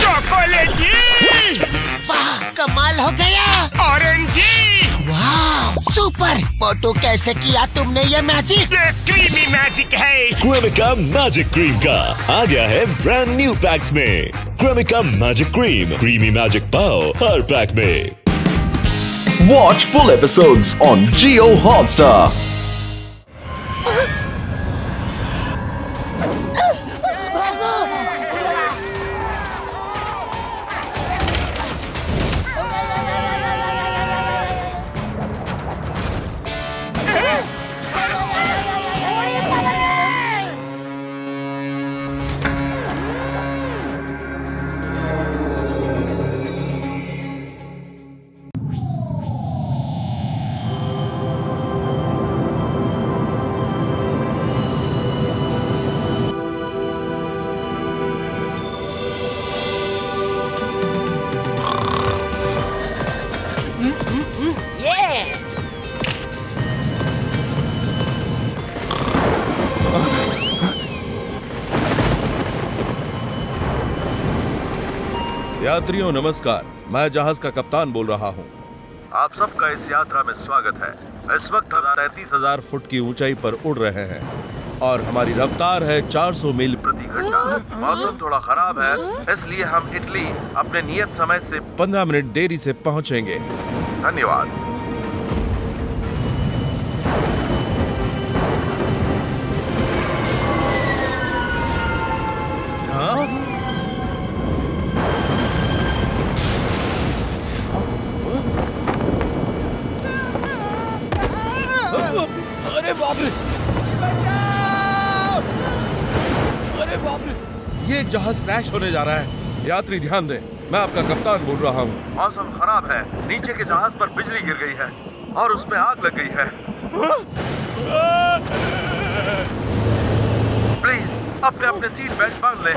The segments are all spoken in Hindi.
चॉकलेटी। वाह, कमाल हो गया। ऑरेंजी। वाह, सुपर। मोटू, कैसे किया तुमने ये मैजिक? ये क्रीमी मैजिक है। क्रेमिका मैजिक क्रीम का आ गया है ब्रांड न्यू पैक्स में। Cremica magic cream, creamy magic पाओ हर पैक में। Watch full episodes on Jio Hotstar. यात्रियों नमस्कार, मैं जहाज का कप्तान बोल रहा हूँ। आप सबका इस यात्रा में स्वागत है। इस वक्त 33,000 फुट की ऊंचाई पर उड़ रहे हैं और हमारी रफ्तार है 400 मील प्रति घंटा। मौसम थोड़ा खराब है, इसलिए हम इटली अपने नियत समय से 15 मिनट देरी से पहुंचेंगे। धन्यवाद। अरे बाप रे! अरे बाप रे! ये जहाज क्रैश होने जा रहा है। यात्री ध्यान दें, मैं आपका कप्तान बोल रहा हूँ। मौसम खराब है, नीचे के जहाज पर बिजली गिर गई है और उसमें आग लग गई है। प्लीज अपने अपने सीट बेल्ट बांध लें।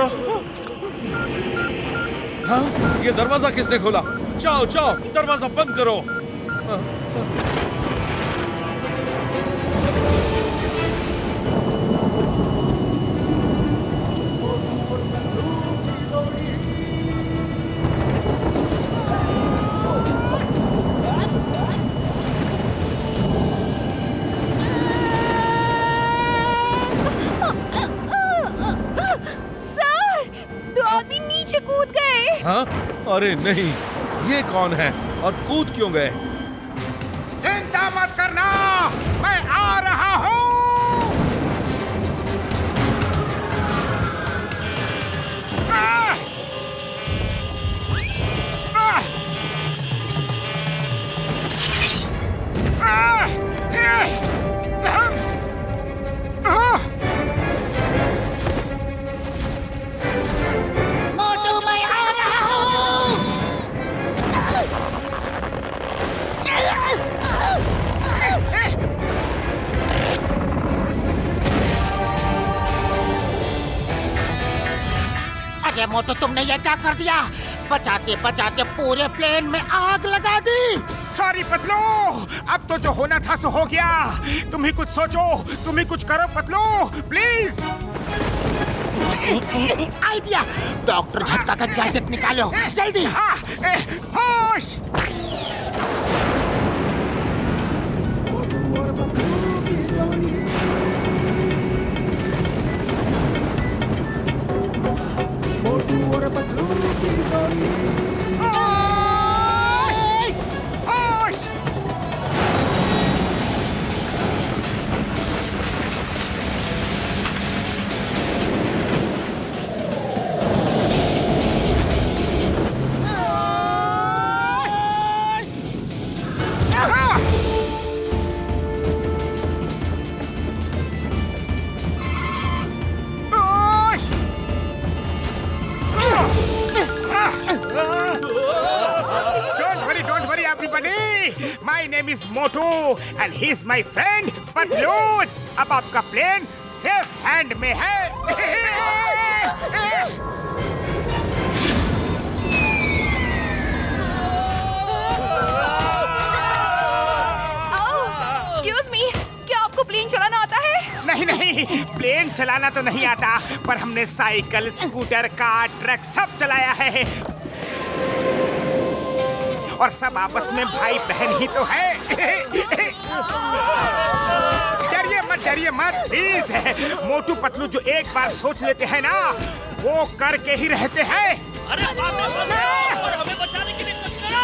हाँ? ये दरवाजा किसने खोला? जाओ जाओ, दरवाजा बंद करो। हाँ? अरे नहीं, ये कौन है और कूद क्यों गए? चिंता मत करना, मैं आ रहा हूँ। अरे मोटू, तुमने ये क्या कर दिया? बचाते बचाते पूरे प्लेन में आग लगा दी। सॉरी पतलू, अब तो जो होना था सो हो गया। तुम ही कुछ सोचो, तुम ही कुछ करो पतलू, प्लीज। आइडिया! डॉक्टर झटका का गैजेट निकालो, जल्दी। होश। My name is Motu and he's my friend Patloon. अब आपका प्लेन सेफ हैंड में है। Excuse me, क्या आपको प्लेन चलाना आता है? नहीं नहीं, नहीं, प्लेन चलाना तो नहीं आता, पर हमने साइकिल, स्कूटर, कार, ट्रक सब चलाया है। और सब आपस में भाई बहन ही तो है। डरिए मत प्लीज। मोटू पतलू जो एक बार सोच लेते हैं ना, वो करके ही रहते हैं। अरे हमें बचाने के लिए कुछ करो।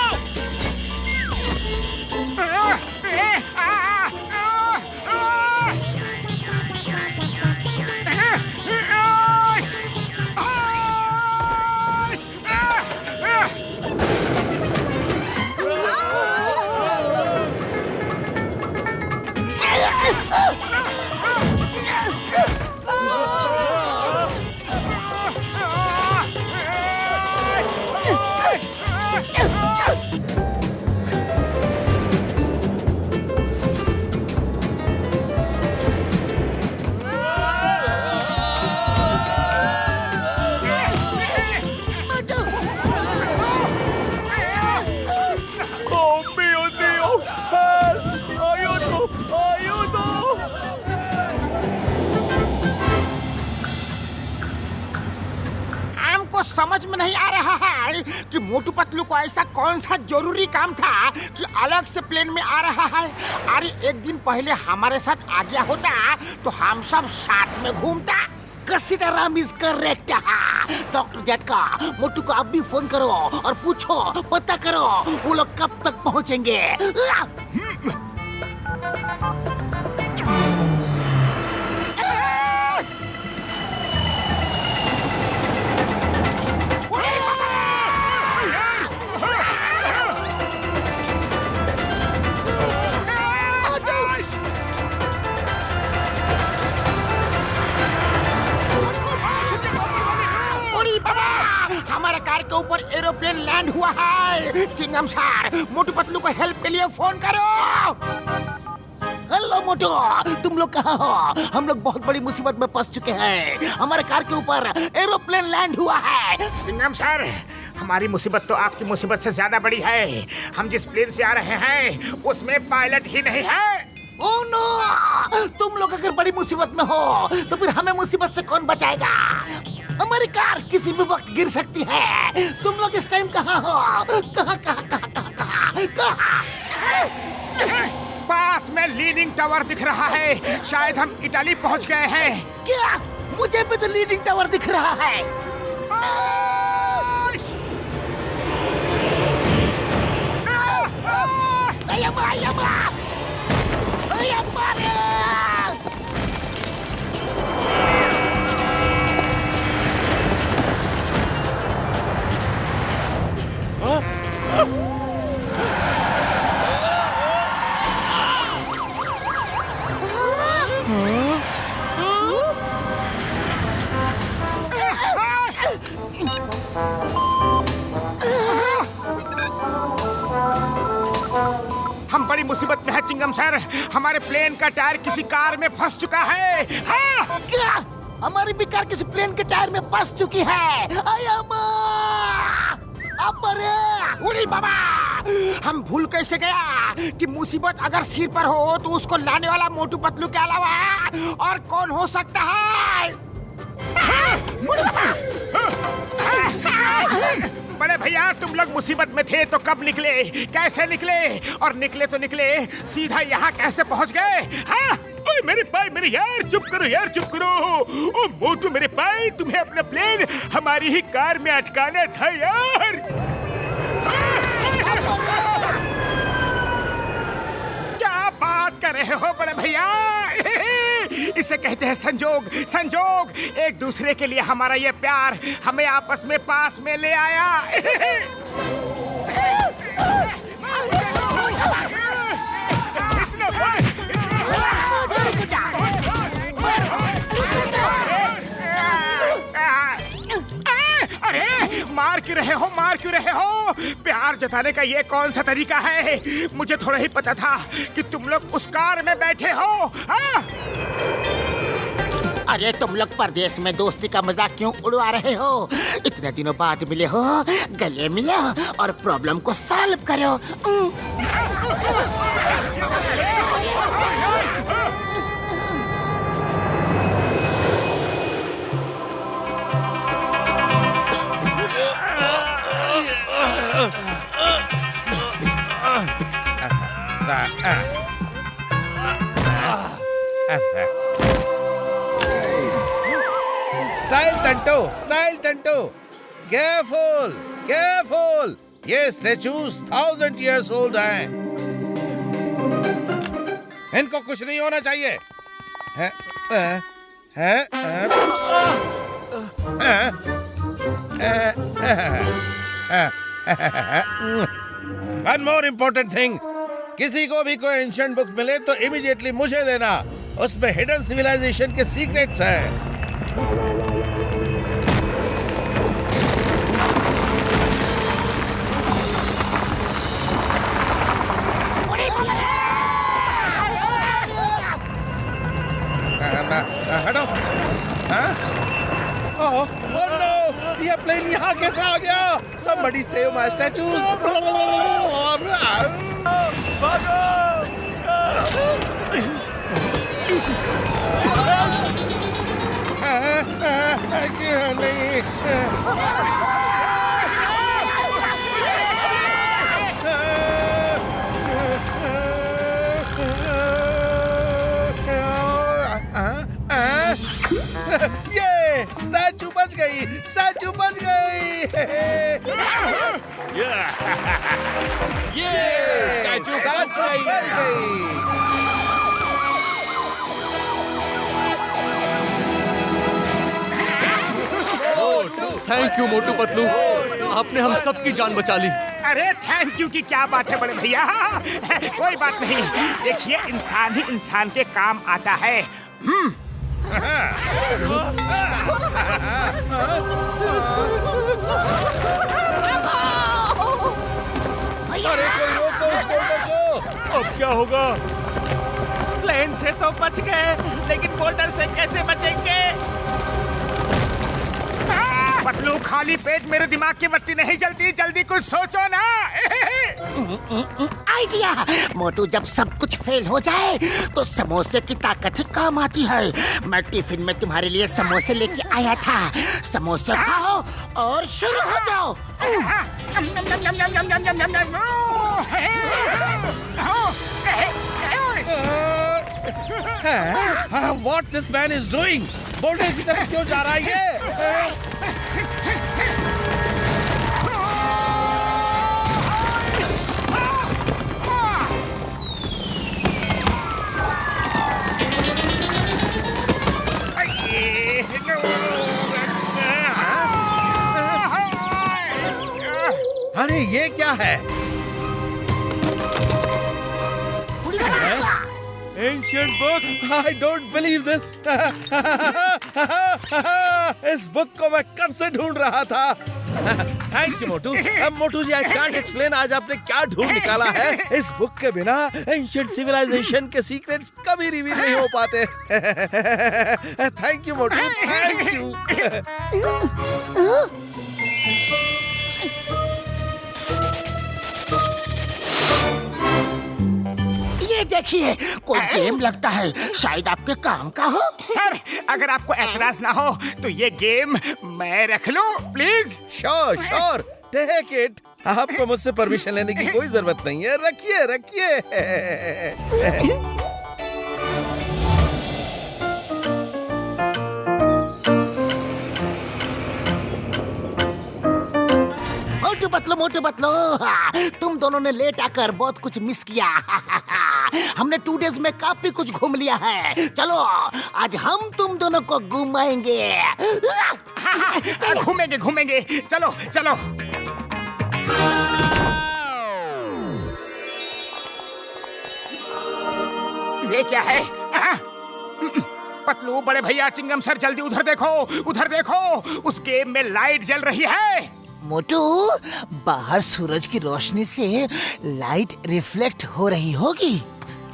समझ में नहीं आ रहा है कि मोटू पतलू को ऐसा कौन सा जरूरी काम था कि अलग से प्लेन में आ रहा है। अरे एक दिन पहले हमारे साथ आ गया होता तो हम सब साथ में घूमता। Consider is correct. डॉक्टर जेटका, मोटू को अब भी फोन करो और पूछो, पता करो वो लोग कब तक पहुंचेंगे। हमारे कार के ऊपर एरोप्लेन लैंड हुआ है। चिंगम सर, मोटू पतलू को हेल्प के लिए फोन करो। हेलो मोटू, तुम लोग कहाँ हो? हम लोग बहुत बड़ी मुसीबत में फंस चुके हैं। हमारे कार के ऊपर एरोप्लेन लैंड हुआ है। चिंगम सर, हमारी मुसीबत तो आपकी मुसीबत से ज्यादा बड़ी है। हम जिस प्लेन से आ रहे हैं उसमें पायलट ही नहीं है। Oh no! तुम लोग अगर बड़ी मुसीबत में हो तो फिर हमें मुसीबत से कौन बचाएगा? हमारी कार किसी भी वक्त गिर सकती है। तुम लोग इस टाइम कहाँ हो? कहाँ? पास में लीनिंग टावर दिख रहा है। शायद हम इटाली पहुंच गए हैं। क्या? मुझे भी तो लीनिंग टावर दिख रहा है। हम बड़ी मुसीबत में है चिंगम सर। हमारे प्लेन का टायर किसी कार में फंस चुका है। हाँ? क्या? हमारी भी कार किसी प्लेन के टायर में फंस चुकी है। उड़ी बाबा, हम भूल कैसे गया कि मुसीबत अगर सिर पर हो तो उसको लाने वाला मोटू पतलू के अलावा और कौन हो सकता है? बड़े भैया, तुम लोग मुसीबत में थे तो कब निकले, कैसे निकले, और निकले तो निकले सीधा यहाँ कैसे पहुँच गए? हाँ? ओए मेरे भाई, मेरे यार, चुप करो यार, चुप करो। ओ मोटू मेरे भाई, तुम्हें अपना प्लेन हमारी ही कार में अटकाना था यार। क्या बात कर रहे हो बड़े भैया? इसे कहते हैं संजोग। संजोग, एक दूसरे के लिए हमारा ये प्यार हमें आपस में पास में ले आया। अरे मार क्यों रहे हो, मार क्यों रहे हो? प्यार जताने का ये कौन सा तरीका है? मुझे थोड़ा ही पता था कि तुम लोग उस कार में बैठे हो। हाँ? अरे तुम लोग परदेश में दोस्ती का मजाक क्यों उड़वा रहे हो? इतने दिनों बाद मिले हो, गले मिलो और प्रॉब्लम को सॉल्व करो। स्टाइल टंटो, स्टाइल टंटो, केयरफुल, केयरफुल। ये स्टैचूज 1000 years old हैं। इनको कुछ नहीं होना चाहिए। One more important thing. किसी को भी कोई एंशिएंट बुक मिले तो इमीडिएटली मुझे देना। उसमें हिडन सिविलाइजेशन के सीक्रेट्स हैं। हटो। ओह नो, ये प्लेन यहाँ कैसे आ गया? Somebody save my statues! ये स्टैचू बच गई, स्टैचू बच गई। स्टैचू बच गई। थैंक यू मोटू पतलू, आपने हम सब की जान बचा ली। अरे थैंक यू की क्या बात है बड़े भैया। कोई बात नहीं, देखिए इंसान ही इंसान के काम आता है। अरे कोई रोको उस बोल्डर को। अब क्या होगा? प्लेन से तो बच गए, लेकिन बोल्डर से कैसे बचेंगे? पतलू खाली पेट मेरे दिमाग की बत्ती नहीं जलती, जल्दी कुछ सोचो ना। आइडिया। मोटू, जब सब कुछ फेल हो जाए तो समोसे की ताकत ही काम आती है। मैं टिफिन में तुम्हारे लिए समोसे लेके आया था। समोसे खाओ और शुरू हो जाओ। What this man is doing? Boulder की तरफ क्यों जा रहा है ये? अरे ये क्या है? Ancient book? I don't believe this. इस बुक को मैं कब से ढूंढ रहा था। थैंक यू मोटू। अब मोटू जी, I can't explain आज आपने क्या ढूंढ निकाला है। इस बुक के बिना एंशिएंट सिविलाइजेशन के सीक्रेट्स कभी रिवील नहीं हो पाते। Thank you Motu, thank you. ये देखिए, कोई गेम लगता है, शायद आपके काम का हो। सर, अगर आपको एतराज ना हो तो ये गेम मैं रख लूं please. Sure sure, take it. आपको मुझसे परमिशन लेने की कोई जरूरत नहीं है। रखिए रखिए। मोटू पतलू, तुम दोनों ने लेट आकर बहुत कुछ मिस किया। हमने 2 days में काफी कुछ घूम लिया है। चलो आज हम तुम दोनों को घुमाएंगे। घूमेंगे घूमेंगे, चलो चलो। ये क्या है? पतलू, बड़े भैया, चिंगम सर, जल्दी उधर देखो, उधर देखो। उस गेम में लाइट जल रही है। मोटू, बाहर सूरज की रोशनी से लाइट रिफ्लेक्ट हो रही होगी।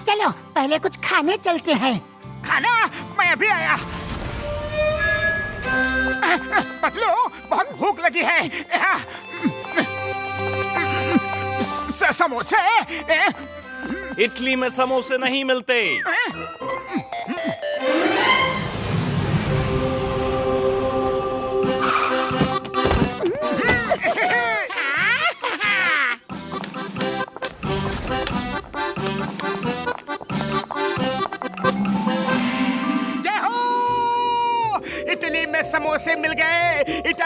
चलो पहले कुछ खाने चलते हैं। खाना? मैं अभी आया। पतलू, बहुत भूख लगी है। समोसे? इटली में समोसे नहीं मिलते।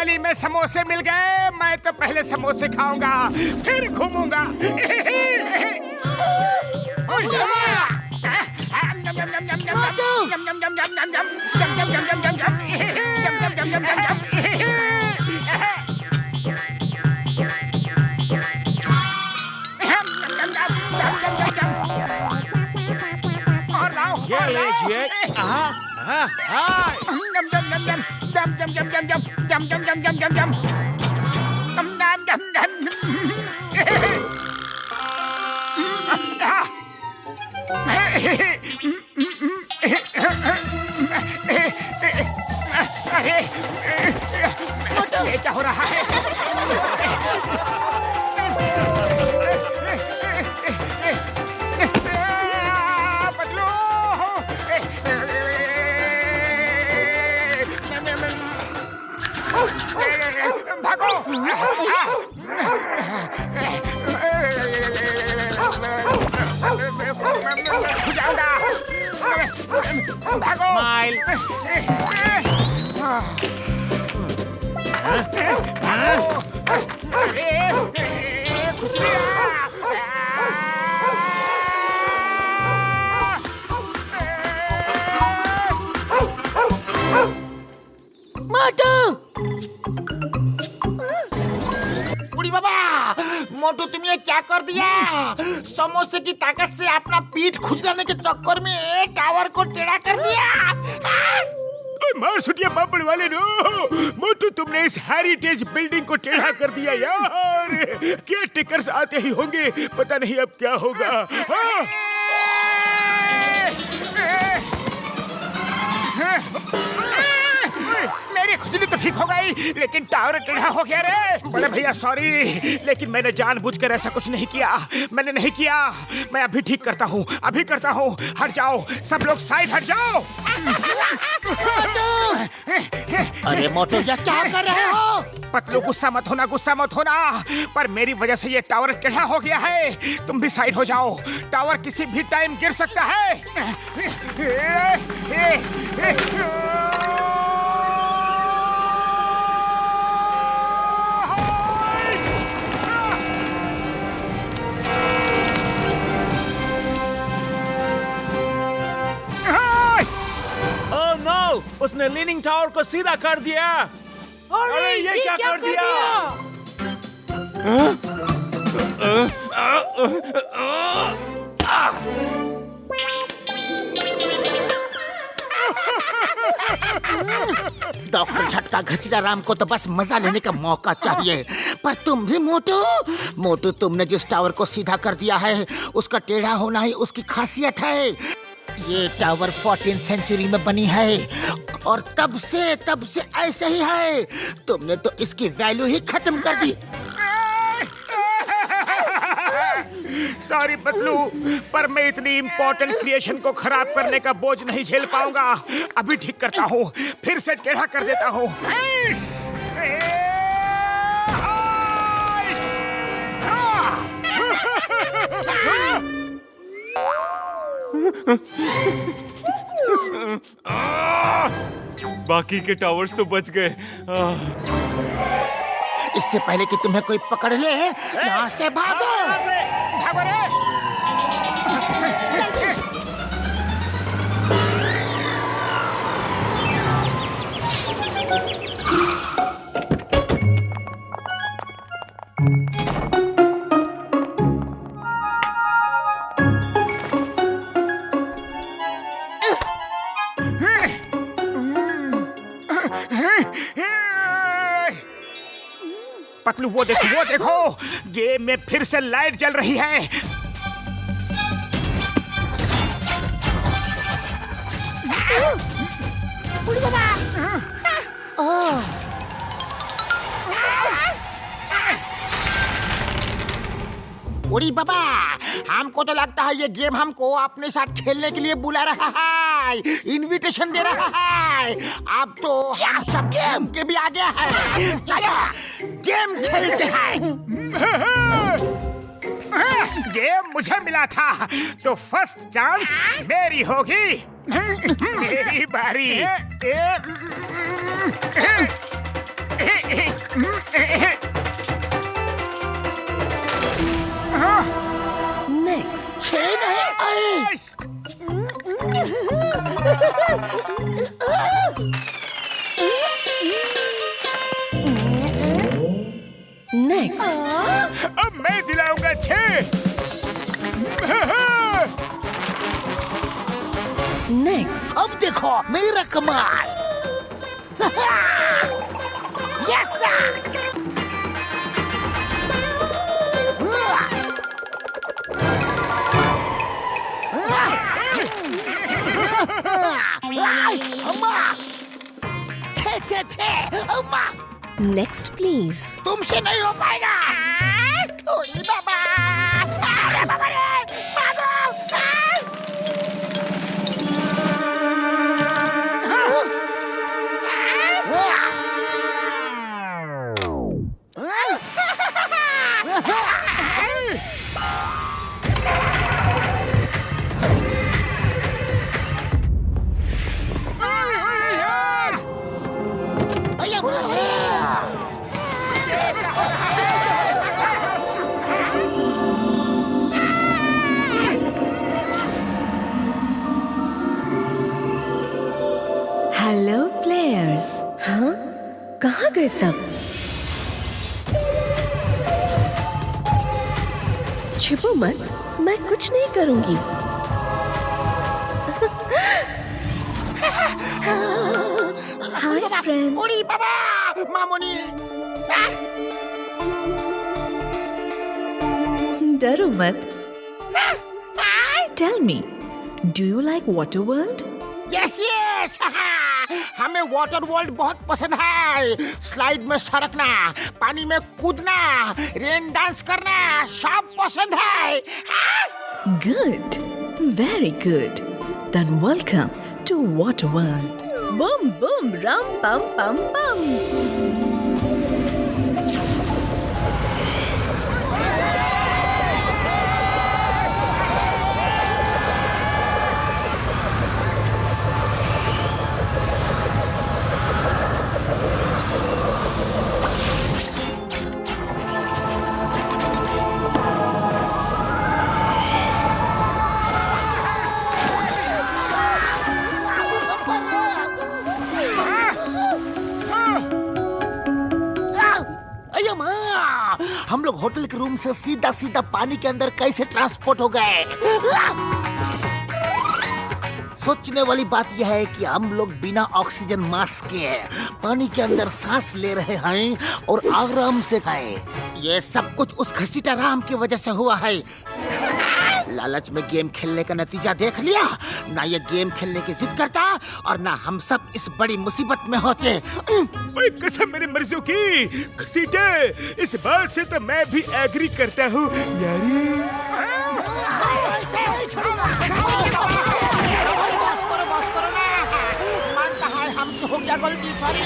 गली में समोसे मिल गए, मैं तो पहले समोसे खाऊंगा फिर घूमूंगा। और लाओ, ये लीजिए। ये क्या हो रहा है? पतलू, भागो। जाऊंगा, भागो। स्माइल। बुढ़ी बाबा, मोटू तुम ये क्या कर दिया? समोसे की ताकत से अपना पीठ खुजलाने के चक्कर में टावर को टेढ़ा कर दिया। मार सुटिया पापड़ वाले नो, मोटू तुमने इस हेरिटेज बिल्डिंग को टेढ़ा कर दिया यार। क्या टिकर्स आते ही होंगे, पता नहीं अब क्या होगा। मेरी खुजली तो ठीक हो गई, लेकिन टावर टेढ़ा हो गया रे। बड़े भैया सॉरी, लेकिन मैंने जानबूझकर ऐसा कुछ नहीं किया। मैंने नहीं किया, मैं अभी ठीक करता हूँ, अभी करता हूँ। हट जाओ सब लोग, साइड हट जाओ। अरे मोटू ये क्या कर रहे हो? पतलू गुस्सा मत होना, गुस्सा मत होना, पर मेरी वजह से ये टावर टेढ़ा हो गया है। तुम भी साइड हो जाओ, टावर किसी भी टाइम गिर सकता है। ओह नो, उसने लीनिंग टावर को सीधा कर दिया। अरे ये क्या कर दिया? डॉक्टर झटका घसीटा राम को तो बस मजा लेने का मौका चाहिए, पर तुम भी मोटू, तुमने जिस टावर को सीधा कर दिया है उसका टेढ़ा होना ही उसकी खासियत है। ये टावर 14th सेंचुरी में बनी है और तब से ऐसे ही है। तुमने तो इसकी वैल्यू ही खत्म कर दी। सॉरी पतलू, पर मैं इतनी इम्पोर्टेंट क्रिएशन को खराब करने का बोझ नहीं झेल पाऊंगा। अभी ठीक करता हूँ, फिर से टेढ़ा कर देता हूँ। बाकी के टावर्स तो बच गए। इससे पहले कि तुम्हें कोई पकड़ ले, यहाँ से भागो। भागो रे। पतलू वो देखो, गेम में फिर से लाइट जल रही है। उड़ी बाबा, हमको तो लगता है ये गेम हमको अपने साथ खेलने के लिए बुला रहा है, इनविटेशन दे रहा है। अब तो हम सब गेम के भी आ गया है। चलो गेम खेलते हैं। गेम मुझे मिला था तो फर्स्ट चांस मेरी होगी। मेरी बारी। Next. 6 नहीं आए। Next. अब मैं दिलाऊंगा 6। Next. अब देखो मेरा कमाल। Yes sir. अम्मा, 6 अम्मा। Next, please. तुमसे नहीं हो पाएगा। ओए बाबा, अरे बाबा रे, भागो। Hello, players. हाँ? कहाँ गए सब? छिपो मत, मैं कुछ नहीं करूँगी। Hi, friends. ओरी बाबा, मामूनी। डरो मत। Tell me, do you like Water World? Yes yes. हमें वाटर वर्ल्ड बहुत पसंद है। स्लाइड में सरकना, पानी में कूदना, रेन डांस करना सब पसंद है। Good, very good. Then welcome to Water World. Boom, boom, ram, pam, pam, pam. हम लोग होटल के रूम से सीधा सीधा पानी के अंदर कैसे ट्रांसपोर्ट हो गए? सोचने वाली बात यह है कि हम लोग बिना ऑक्सीजन मास्क के पानी के अंदर सांस ले रहे हैं और आराम से हैं। ये सब कुछ उस घसीटा राम की वजह से हुआ है। लालच में गेम खेलने का नतीजा देख लिया। ना ये गेम खेलने की जिद करता और ना हम सब इस बड़ी मुसीबत में होते। ओए कसम मेरी मर्जियों की घसीटे, इस बात से तो मैं भी एग्री करता हूँ यारी। बस करो ना, मानता है हमसे हो गया गलती, सॉरी।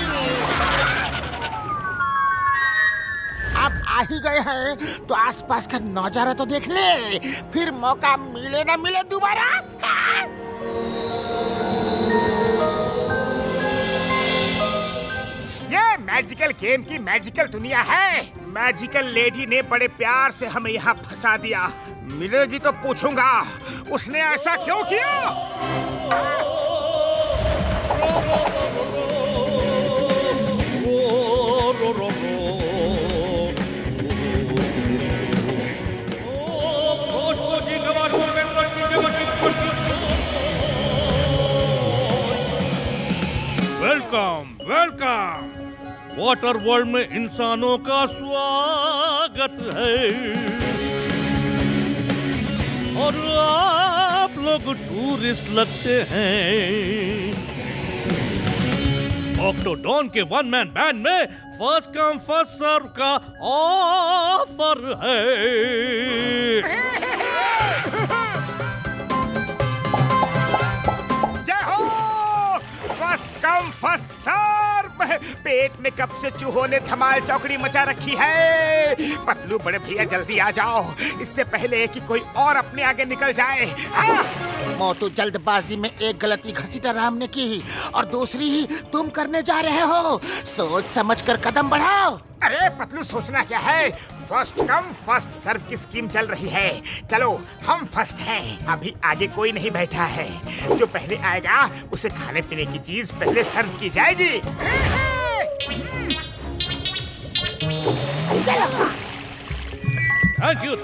आप आ ही गए हैं तो आसपास का नजारा तो देख ले, फिर मौका मिले ना मिले दोबारा। ये मैजिकल गेम की मैजिकल दुनिया है। मैजिकल लेडी ने बड़े प्यार से हमें यहाँ फंसा दिया। मिलेगी तो पूछूंगा उसने ऐसा क्यों किया। Welcome welcome. वाटर वर्ल्ड में इंसानों का स्वागत है और आप लोग टूरिस्ट लगते हैं। ऑक्टोडॉन के वन मैन बैंड में फर्स्ट कम फर्स्ट सर्व का ऑफर है। जय हो, फर्स्ट कम फर्स्ट सर्व। पेट में कब से चूहों ने धमाल चौकड़ी मचा रखी है। पतलू बड़े भैया जल्दी आ जाओ, इससे पहले कि कोई और अपने आगे निकल जाए। मोटू जल्दबाजी में एक गलती घसीटा राम ने की और दूसरी ही तुम करने जा रहे हो। सोच समझकर कदम बढ़ाओ। अरे पतलू, सोचना क्या है, फर्स्ट कम फर्स्ट सर्व की स्कीम चल रही है। चलो हम फर्स्ट हैं, अभी आगे कोई नहीं बैठा है। जो पहले आएगा उसे खाने पीने की चीज पहले सर्व की जाएगी।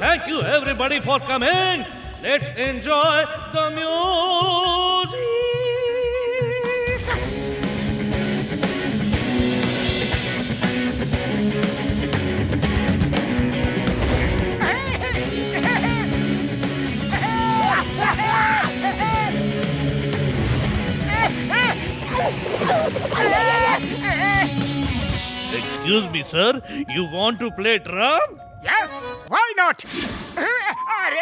Thank you everybody for coming. Let's enjoy the music. Excuse me, sir. You want to play drum? Yes, why not? अरे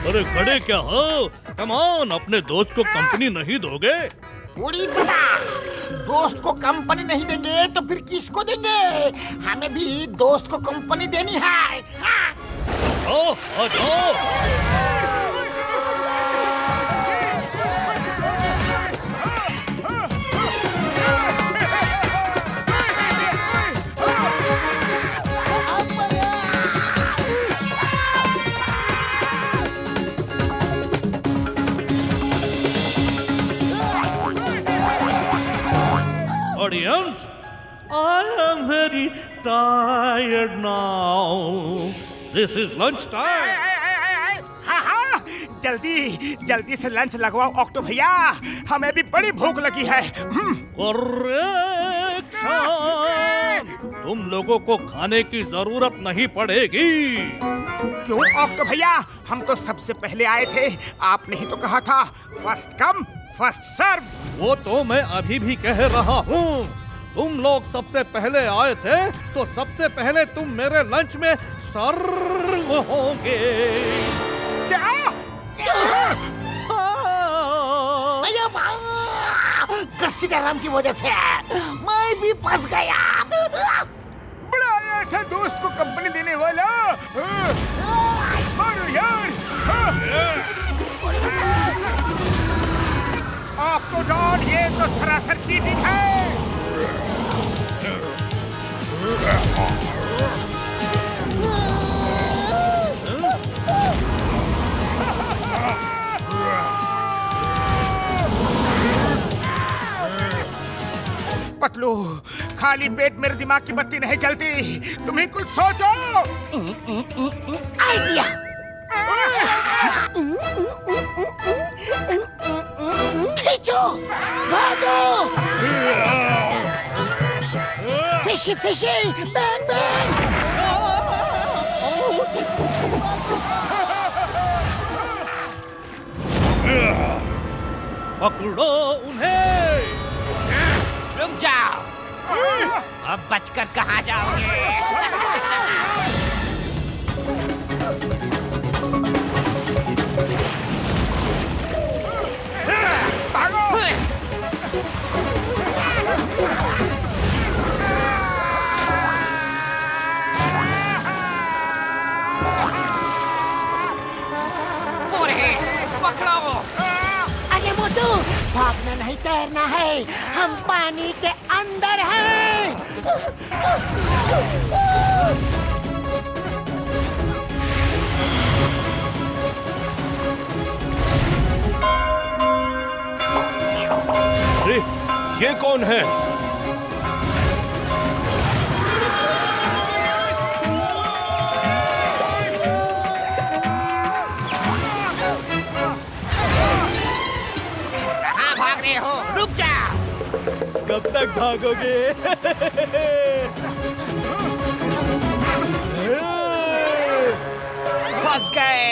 अरे खड़े क्या हो? कम ऑन, अपने दोस्त को कंपनी नहीं दोगे? उड़ी बता, दोस्त को कंपनी नहीं देंगे तो फिर किसको देंगे? हमें भी दोस्त को कंपनी देनी है। आ जाओ। Audience, I am very tired now. This is lunch time. हाँ, जल्दी से लंच लगवाओ ऑक्टो भैया, हमें भी बड़ी भूख लगी है। करेक्शन, तुम लोगों को खाने की जरूरत नहीं पड़ेगी। क्यों ऑक्टो भैया, हम तो सबसे पहले आए थे, आपने ही तो कहा था फर्स्ट कम फर्स्ट सर्व। वो तो मैं अभी भी कह रहा हूँ, तुम लोग सबसे पहले आए थे तो सबसे पहले तुम मेरे लंच में सर्व होंगे। क्या? घसीटाराम की वजह से मैं भी फंस गया। बड़ा आया था दोस्त को कंपनी देने वाला। मारो यार। आपको डॉन, ये तो सरासर चीटिंग है। पतलू, खाली पेट मेरे दिमाग की बत्ती नहीं चलती, तुम्हें कुछ सोचो। आइडिया। खींचो, भागो। Fishy fishy, bang bang. पकड़ो उन्हें। रुक जाओ, अब बचकर कहाँ जाओगे? अरे मोटू, भागना नहीं तैरना है, हम पानी के अंदर हैं। अरे ये कौन है? रुक जा। कब तक भागोगे? फंस गए।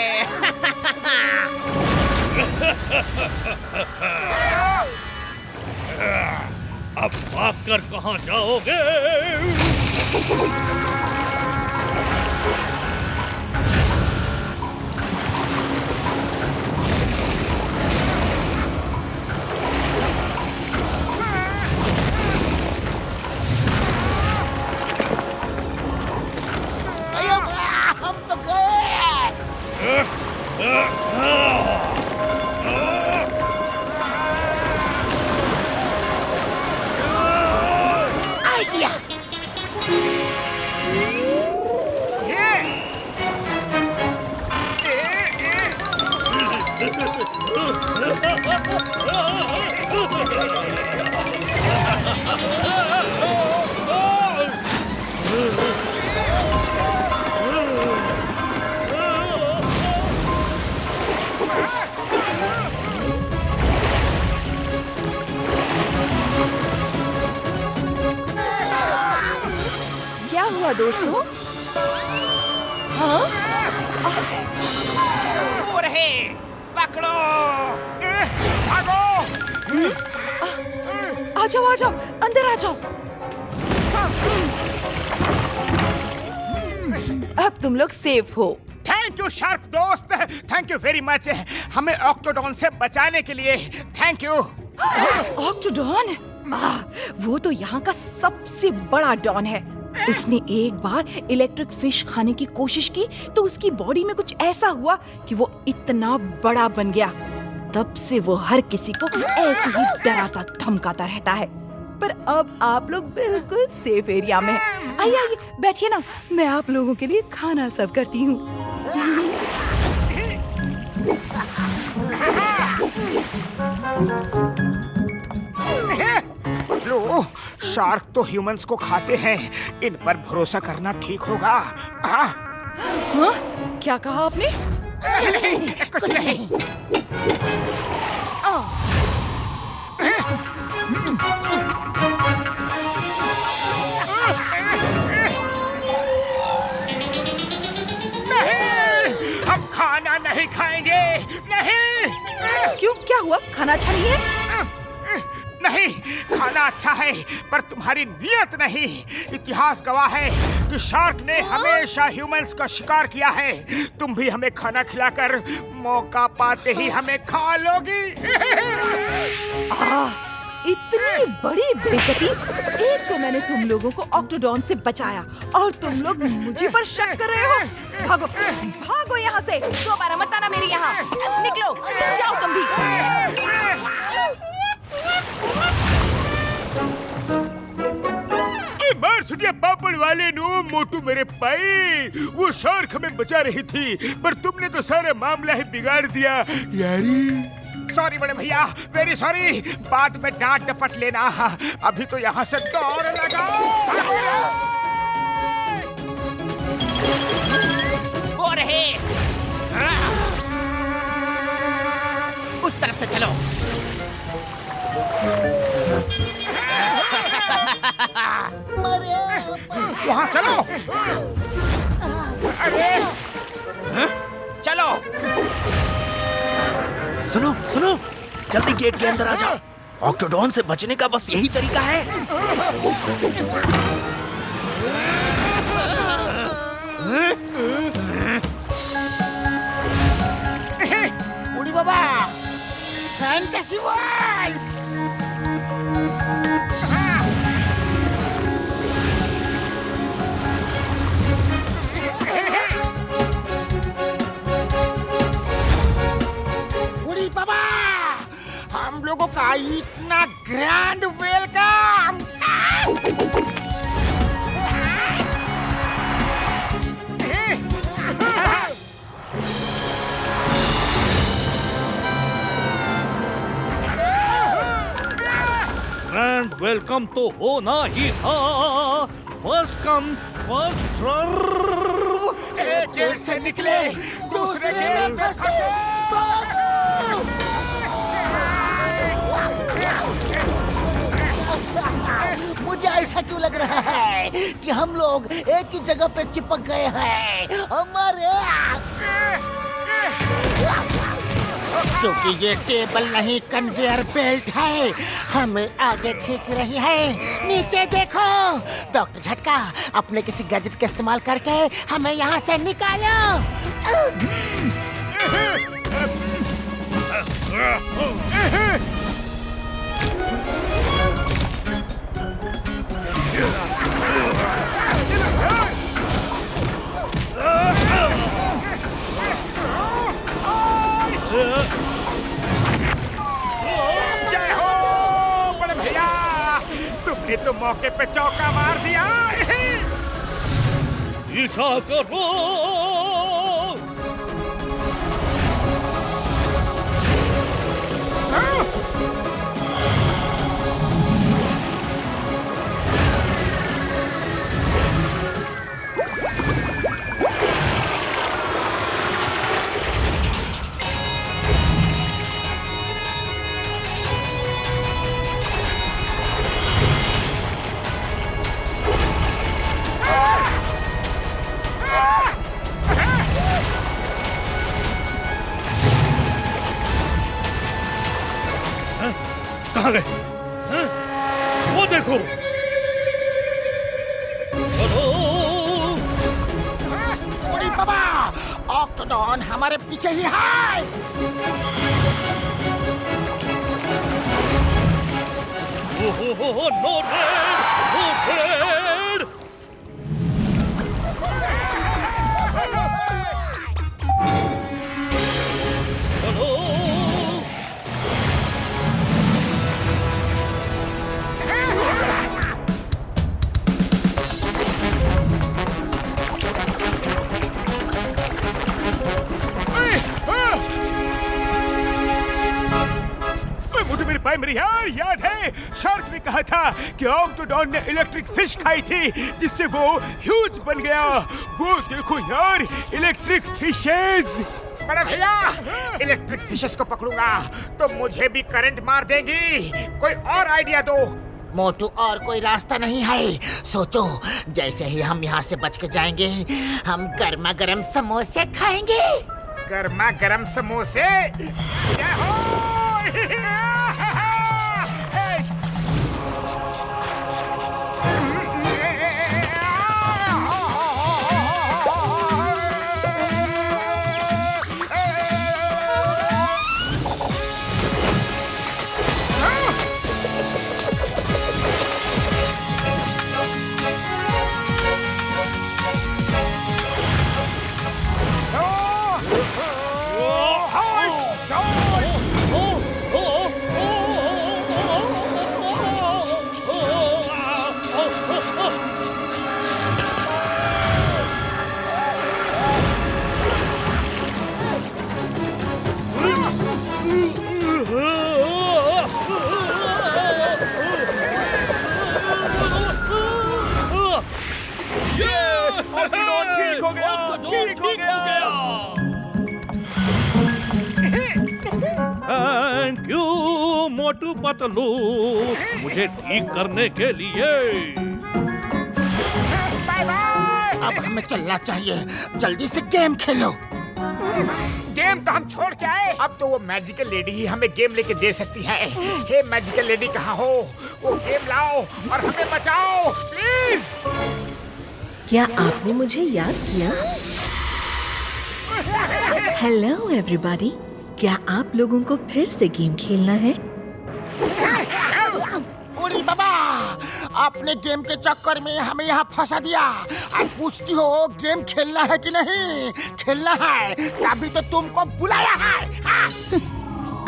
अब भागकर कहाँ जाओगे? हुआ दोस्तों? हाँ? वो रहे, पकड़ो। भागो। आ जाओ, अंदर आ जाओ। अब तुम लोग सेफ हो। थैंक यू शार्क दोस्त, थैंक यू वेरी मच हमें ऑक्टोडॉन से बचाने के लिए। Thank you. ऑक्टोडॉन? वो तो यहाँ का सबसे बड़ा डॉन है। उसने एक बार इलेक्ट्रिक फिश खाने की कोशिश की तो उसकी बॉडी में कुछ ऐसा हुआ कि वो इतना बड़ा बन गया। तब से वो हर किसी को ऐसे ही डराता धमकाता रहता है। पर अब आप लोग बिल्कुल सेफ एरिया में हैं। आइए बैठिए ना, मैं आप लोगों के लिए खाना सर्व करती हूँ। लो, शार्क तो ह्यूमंस को खाते हैं, इन पर भरोसा करना ठीक होगा। हाँ? क्या कहा आपने? कुछ नहीं। हम खाना नहीं खाएंगे। नहीं। क्यों, क्या हुआ? खाना अच्छा नहीं है? नहीं, खाना अच्छा है पर तुम्हारी नियत नहीं। इतिहास गवाह है कि शार्क ने हमेशा ह्यूमंस का शिकार किया है। तुम भी हमें खाना खिलाकर मौका पाते ही हमें खा लोगी। इतनी बड़ी बेइज्जती! एक तो मैंने तुम लोगों को ऑक्टोडॉन से बचाया और तुम लोग मुझे पर शक कर रहे हो। भागो, भागो यहाँ से। दोबारा मत आना मेरे यहाँ। निकलो, जाओ तुम भी। मार सुनिए पापड़ वाले नो मोटू मेरे भाई, वो शार्क हमें बचा रही थी पर तुमने तो सारा मामला ही बिगाड़ दिया यारी। सॉरी बड़े भैया, वेरी सॉरी। बाद में डांट डपट लेना। अभी तो यहाँ से दौड़ लगाओ। वो रहे, उस तरफ से चलो। वहाँ चलो। अरे चलो। सुनो, जल्दी गेट के अंदर आ जाओ। ऑक्टोडॉन से बचने का बस यही तरीका है। उड़ी बाबा, फैंटेसी वर्ल्ड। बाबा, हम लोगों का इतना ग्रैंड वेलकम। ग्रैंड वेलकम तो होना ही था। First come first serve. एक गेट से निकले, दूसरे गेट पे फंसे। मुझे ऐसा क्यों लग रहा है कि हम लोग एक ही जगह पे चिपक गए हैं हमारे, क्योंकि ये टेबल नहीं कन्वेयर बेल्ट है, हमें आगे खींच रही है। नीचे देखो, डॉक्टर झटका, अपने किसी गैजेट का इस्तेमाल करके हमें यहाँ से निकालो। जय हो बड़े भैया, तुमने तो मौके पे चौका मार दिया। पीछा करो। कहाँ गए? हैं? वो देखो। ओरे बाबा, ऑक्टोडॉन हमारे पीछे ही है। No red! मुझे मेरे भाई मेरी याद है, शार्क ने कहा था कि ऑक्टोडॉन ने इलेक्ट्रिक फिश खाई थी जिससे वो ह्यूज बन गया। वो देखो यार, इलेक्ट्रिक फिशेस। बड़े भैया, इलेक्ट्रिक फिशेस को पकड़ूंगा तो मुझे भी करंट मार देगी। कोई और आइडिया दो। मोटू, और कोई रास्ता नहीं है। सोचो, जैसे ही हम यहाँ से बच के जाएंगे, हम गर्मा गर्म समोसे खाएंगे। गर्मा गर्म समोसे? क्या हो? थैंक यू मोटू पतलू, मुझे ठीक करने के लिए। Bye bye. अब हमें चलना चाहिए, जल्दी से गेम खेलो। गेम तो हम छोड़ के आए, अब तो वो मैजिकल लेडी ही हमें गेम लेके दे सकती है। हे मैजिकल लेडी, कहाँ हो? वो गेम लाओ और हमें बचाओ प्लीज। क्या आपने मुझे याद किया? हेलो एवरीबॉडी, क्या आप लोगों को फिर से गेम खेलना है? ओरे बाबा, आपने गेम के चक्कर में हमें यहाँ फंसा दिया। आप पूछती हो गेम खेलना है कि नहीं? खेलना है, तभी तो तुमको बुलाया है।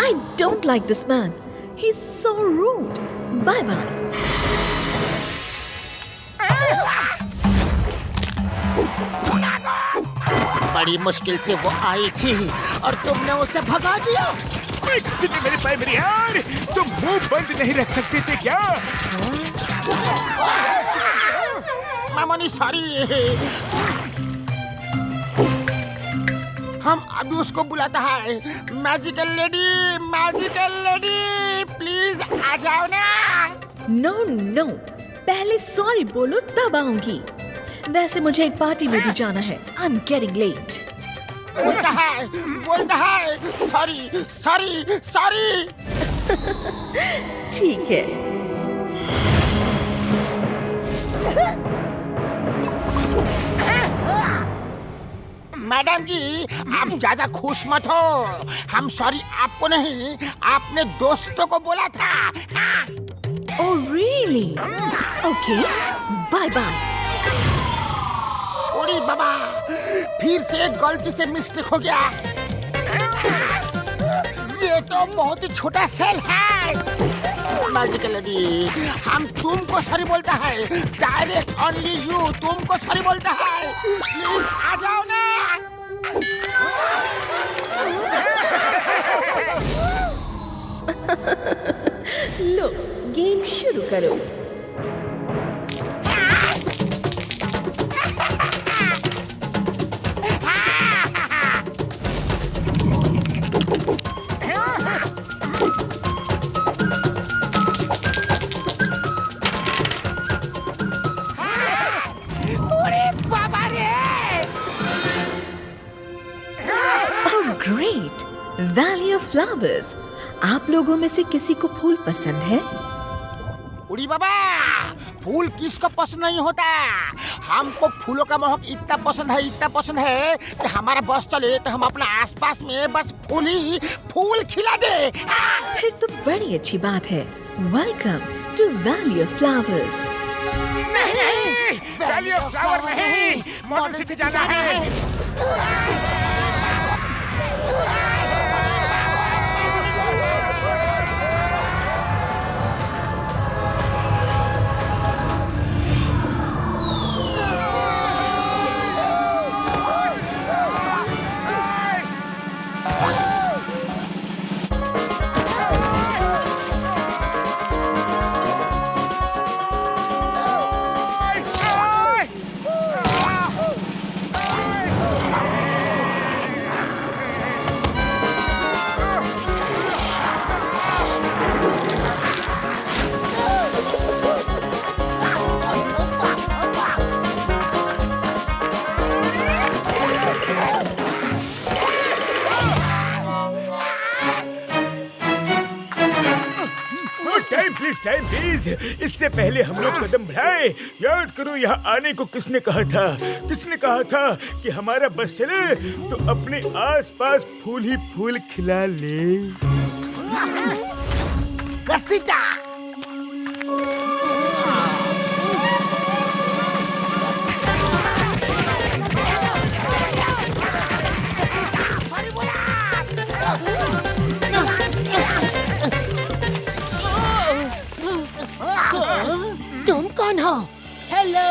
I don't like this man. He's so rude. Bye bye. बड़ी मुश्किल से वो आई थी और तुमने उसे भगा दिया। किसी ने मेरे भाई मेरी यार, तुम मुंह बंद नहीं रख सकते थे क्या? मामनी सॉरी। हम अभी उसको बुलाता है। मैजिकल लेडी प्लीज आ जाओ ना। No, no. पहले सॉरी बोलो तब आऊंगी। वैसे मुझे एक पार्टी में भी जाना है। I'm getting late. बोलता है सॉरी। ठीक है। मैडम जी, आप ज्यादा खुश मत हो। हम सॉरी आपको नहीं, आपने दोस्तों को बोला था। Oh really? Okay. Bye bye. ओरी बाबा, फिर से गलती से मिस्टेक हो गया। ये तो बहुत ही छोटा सेल है। मैजिकल लेडी, हम तुमको सॉरी बोलता है। डायरेक्ट ओनली यू तुमको सॉरी बोलता है। प्लीज आ जाओ ना। लो, गेम शुरू करो। Great! Valley of Flowers. आप लोगों में से किसी को फूल पसंद है? उड़ी बाबा, फूल किसको पसंद नहीं होता। हमको फूलों का महक इतना पसंद है कि हमारा बस चले तो हम अपना आसपास में बस फूल खिला दे। फिर तो बड़ी अच्छी बात है। Welcome to valley of flowers. नहीं, वैली ऑफ फ्लावर नहीं, मॉडर्न सिटी जाना है। टाइम प्लीज, इससे पहले हम लोग कदम बढ़ाए। याद करो यहाँ आने को किसने कहा था कि हमारा बस चले तो अपने आसपास फूल ही फूल खिला ले। कसीटा तुम कौन हो? Hello,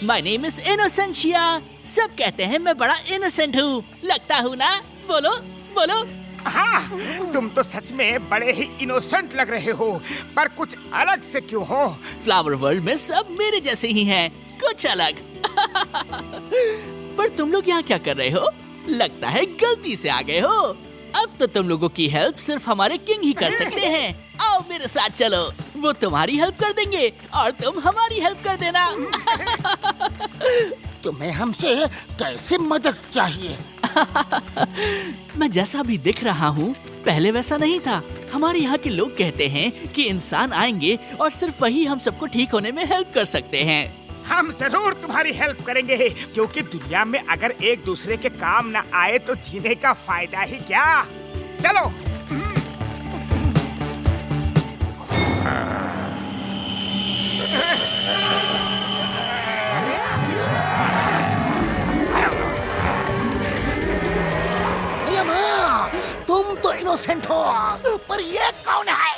my name is Innocentia. सब कहते हैं मैं बड़ा इनोसेंट हूँ, लगता हूँ ना? बोलो बोलो। हाँ, तुम तो सच में बड़े ही इनोसेंट लग रहे हो, पर कुछ अलग से क्यों हो? फ्लावर वर्ल्ड में सब मेरे जैसे ही हैं, कुछ अलग। पर तुम लोग यहाँ क्या कर रहे हो? लगता है गलती से आ गए हो। अब तो तुम लोगों की हेल्प सिर्फ हमारे किंग ही कर सकते हैं। आओ मेरे साथ चलो, वो तुम्हारी हेल्प कर देंगे और तुम हमारी हेल्प कर देना। तुम्हें हमसे कैसे मदद चाहिए? मैं जैसा भी दिख रहा हूँ पहले वैसा नहीं था। हमारे यहाँ के लोग कहते हैं कि इंसान आएंगे और सिर्फ वही हम सबको ठीक होने में हेल्प कर सकते हैं। हम जरूर तुम्हारी हेल्प करेंगे, क्योंकि दुनिया में अगर एक दूसरे के काम न आए तो जीने का फायदा ही क्या। चलो। तुम तो इनोसेंट हो, पर ये कौन है?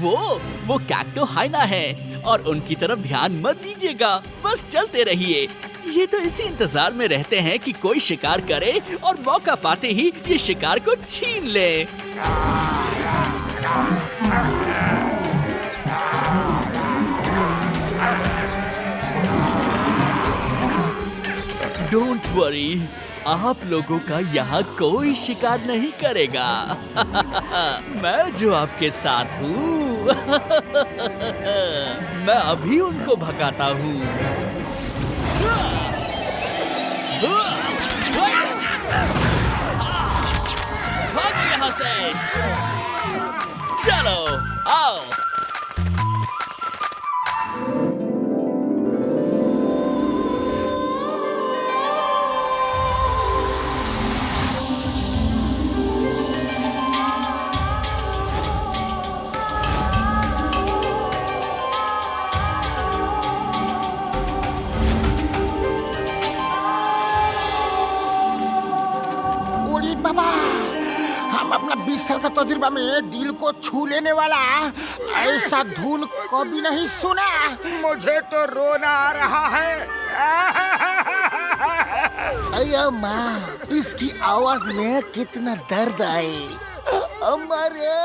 वो कैक्टो हाइना है और उनकी तरफ ध्यान मत दीजिएगा, बस चलते रहिए। ये तो इसी इंतजार में रहते हैं कि कोई शिकार करे और मौका पाते ही ये शिकार को छीन ले। डोंट वरी, आप लोगों का यहाँ कोई शिकार नहीं करेगा। मैं जो आपके साथ हूँ। मैं अभी उनको भगाता हूँ। भागो यहाँ से। चलो आओ। हम अपना 20 साल का तजुर्बा में दिल को छू लेने वाला ऐसा धुन कभी नहीं सुना। मुझे तो रोना आ रहा है। अया माँ, इसकी आवाज में कितना दर्द आए। हमारे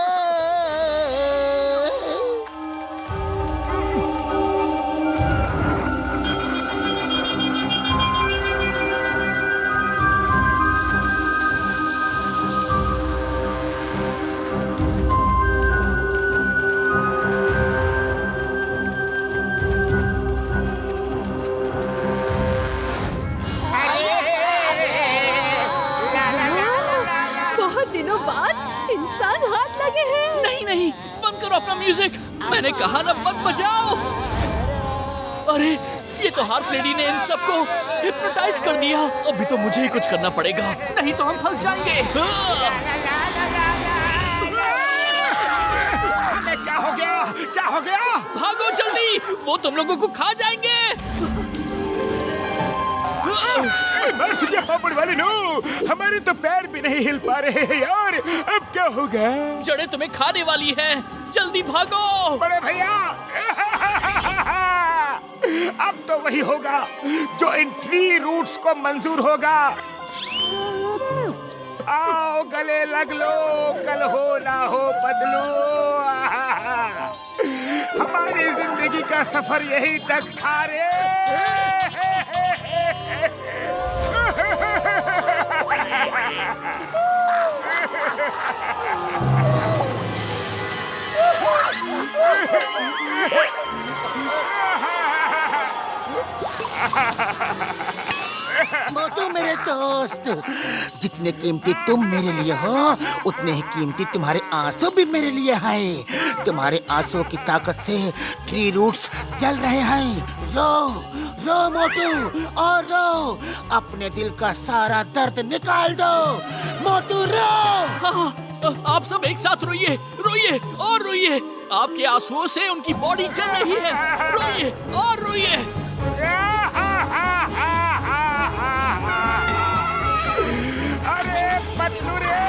म्यूजिक। मैंने कहा ना मत बजाओ। अरे ये तो हार्प लेडी ने इन सबको हिप्नोटाइज कर दिया। अभी तो मुझे ही कुछ करना पड़ेगा, नहीं तो हम फंस जाएंगे। क्या हो गया? क्या हो गया? भागो जल्दी, वो तुम लोगों को खा जाएंगे। पापड़ वाली नो, हमारे तो पैर भी नहीं हिल पा रहे हैं यार। अब क्या होगा? जड़ें तुम्हें खाने वाली हैं, जल्दी भागो। बड़े भैया अब तो वही होगा जो इन ट्री रूट्स को मंजूर होगा। आओ गले लग लो, कल हो ना हो बदलो। हमारी जिंदगी का सफर यही तक था रे। मोटू मेरे दोस्त, जितने कीमती तुम मेरे लिए हो उतने ही कीमती तुम्हारे आंसू भी मेरे लिए हैं। तुम्हारे आंसू की ताकत से ट्री रूट्स जल रहे हैं। रो रो मोटू, और रो, अपने दिल का सारा दर्द निकाल दो। मोटू रो। हाँ, आप सब एक साथ रोइए, रोइए और रोइए। आपके आंसुओं से उनकी बॉडी जल रही है। रोइए और रोइए। अरे पतलू रे,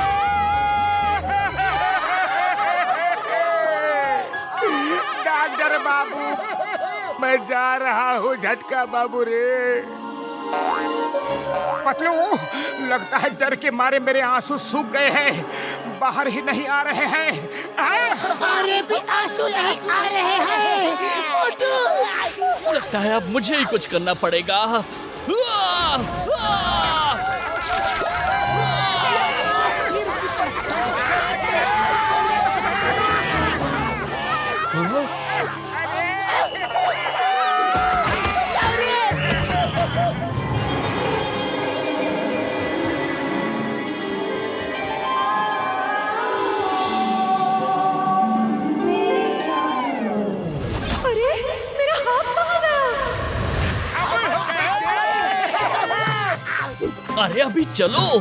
डॉक्टर बाबू, मैं जा रहा हूँ झटका बाबू रे। पतलू, लगता है डर के मारे मेरे आंसू सूख गए हैं, बाहर ही नहीं आ रहे हैं। हमारे भी आंसू नहीं आ रहे हैं। मोटू, लगता है अब मुझे ही कुछ करना पड़ेगा। अरे अभी चलो।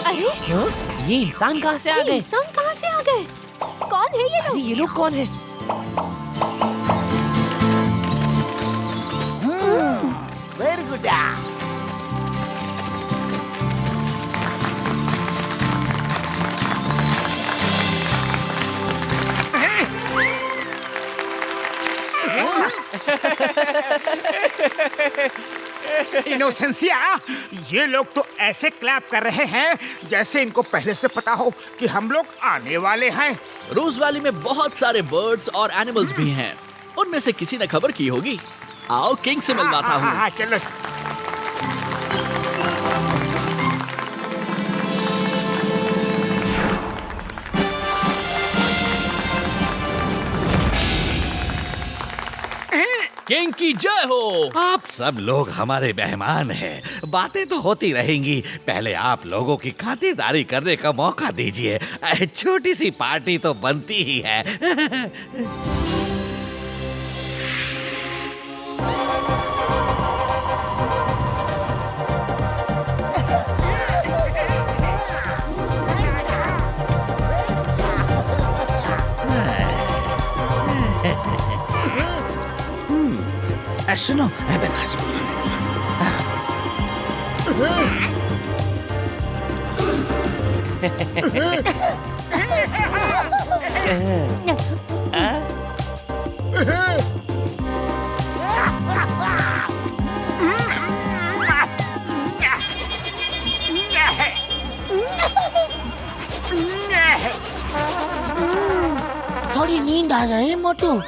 अरे ये इंसान कहाँ से आ गए? इंसान कहाँ से आ गए? कौन है ये लोग? ये लोग कौन है? Very good. इनोसेंसिया, ये लोग तो ऐसे क्लैप कर रहे हैं जैसे इनको पहले से पता हो कि हम लोग आने वाले हैं। रोज वैली में बहुत सारे बर्ड्स और एनिमल्स भी हैं। उनमें से किसी ने खबर की होगी। आओ किंग से मिलवाता हूँ। हाँ, चलो। किंग की जय हो। आप सब लोग हमारे मेहमान हैं। बातें तो होती रहेंगी, पहले आप लोगों की खातिरदारी करने का मौका दीजिए। छोटी सी पार्टी तो बनती ही है। सुनो, थोड़ी नींद आ रही है मोटू।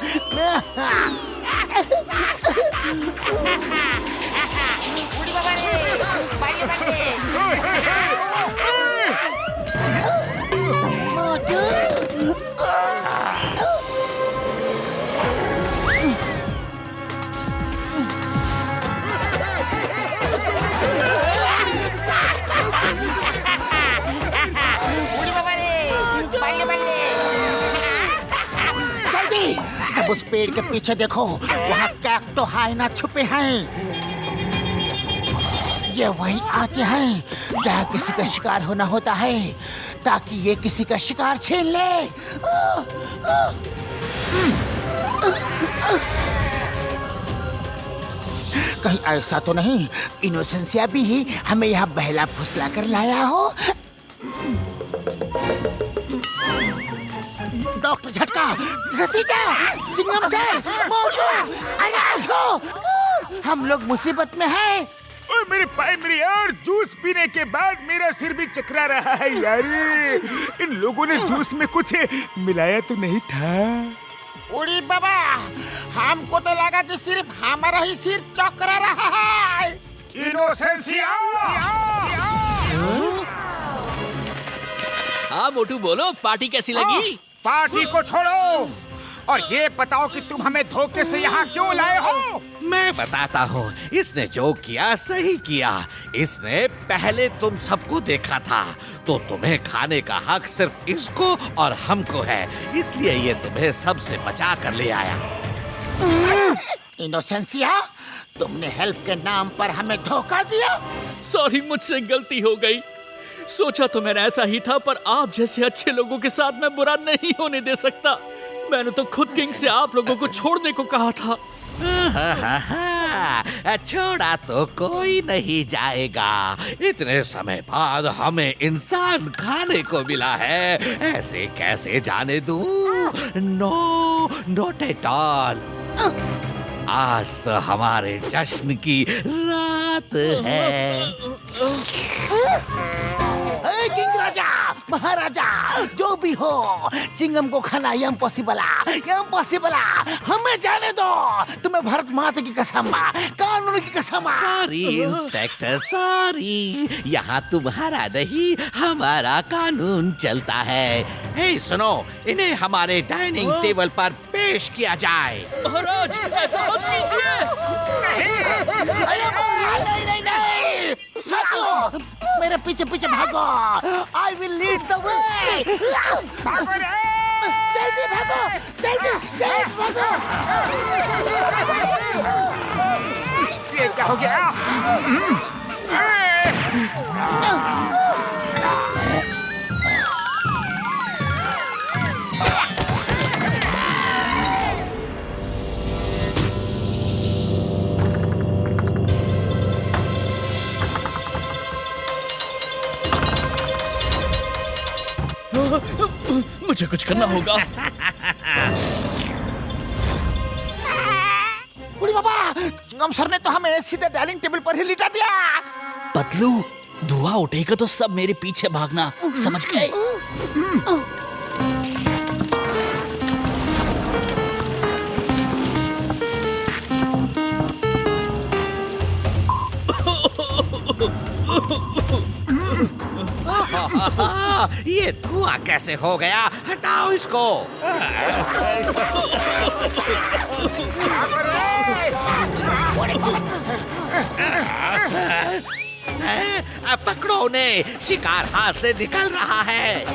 अब उस पेड़ के पीछे देखो, वहाँ कैक्टो हाइना छुपे हैं। ये वही आते हैं जहाँ किसी का शिकार होना होता है, ताकि ये किसी का शिकार छीन ले। कहीं ऐसा तो नहीं इनोसेंसिया भी ही हमें यहाँ बहला फुसला कर लाया हो? डॉक्टर झटका, घसीटा, चिंगम से, मोटू, अनाथो, हम लोग मुसीबत में हैं। ओए मेरे भाई मेरे यार, जूस पीने के बाद मेरा सिर भी चकरा रहा है यार। इन लोगों ने जूस में कुछ मिलाया तो नहीं था? उड़ी बाबा, हमको तो लगा कि सिर्फ हमारा ही सिर चकरा रहा है। इनोसेंसिया! हाँ मोटू बोलो, पार्टी कैसी लगी? पार्टी को छोड़ो और ये बताओ कि तुम हमें धोखे से यहाँ क्यों लाए हो? मैं बताता हूँ, इसने जो किया सही किया। इसने पहले तुम सबको देखा था, तो तुम्हें खाने का हक सिर्फ इसको और हमको है, इसलिए ये तुम्हें सबसे बचा कर ले आया। इनोसेंसिया, तुमने हेल्प के नाम पर हमें धोखा दिया। सॉरी, मुझसे गलती हो गई। सोचा तो मैंने ऐसा ही था, पर आप जैसे अच्छे लोगों के साथ मैं बुरा नहीं होने दे सकता। मैंने तो खुद किंग से आप लोगों को छोड़ने को कहा था। छोड़ा तो कोई नहीं जाएगा। इतने समय बाद हमें इंसान खाने को मिला है, ऐसे कैसे जाने दूं? No, not at all. आज तो हमारे जश्न की रात है। किंग राजा, महाराजा, जो भी हो, चिंगम को खाना इम्पॉसिबल, हमें जाने दो। तुम्हें भारत माता की कसम, कानून की कसम। Sorry inspector, sorry. यहाँ तुम्हारा नहीं, हमारा कानून चलता है। हे सुनो, इन्हें हमारे डाइनिंग टेबल पर पेश किया जाए। महाराज, ऐसा मत कीजिए। नहीं, मेरे पीछे पीछे भागो। I will lead the way. भागो रे! जल्दी भागो, जल्दी भागो। ये क्या हो गया? मुझे कुछ करना होगा। उड़ी बाबा, चिंगम सर ने तो हमें सीधे डाइनिंग टेबल पर ही लिटा दिया। पतलू, धुआं उठेगा तो सब मेरे पीछे भागना, समझ गए? ये धुआं कैसे हो गया? हटाओ इसको। पकड़ो उन्हें, शिकार हाथ से निकल रहा है।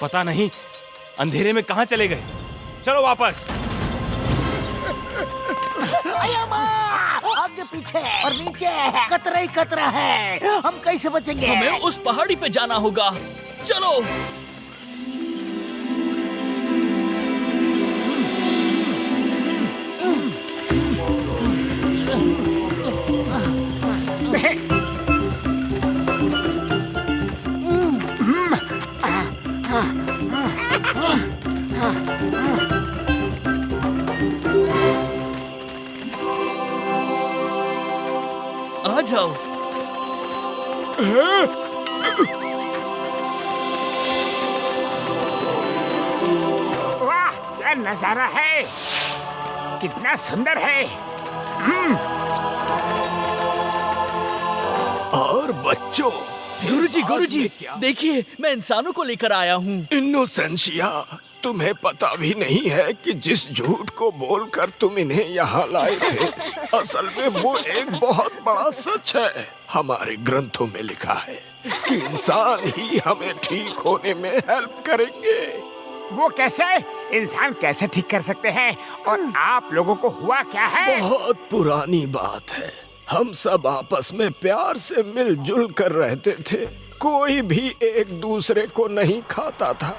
पता नहीं अंधेरे में कहां चले गए। चलो वापस। आगे पीछे और नीचे कतरा ही कतरा है, हम कैसे बचेंगे? हमें उस पहाड़ी पे जाना होगा, चलो। आ जाओ। क्या नजारा है, कितना सुंदर है। और बच्चों, गुरुजी, देखिए मैं इंसानों को लेकर आया हूँ। इनोसेंशिया, तुम्हें पता भी नहीं है कि जिस झूठ को बोलकर तुम इन्हें यहाँ लाए थे, असल में वो एक बहुत बड़ा सच है। हमारे ग्रंथों में लिखा है कि इंसान ही हमें ठीक होने में हेल्प करेंगे। वो कैसे? इंसान कैसे ठीक कर सकते हैं? और आप लोगों को हुआ क्या है? बहुत पुरानी बात है। हम सब आपस में प्यार से मिलजुल कर रहते थे। कोई भी एक दूसरे को नहीं खाता था।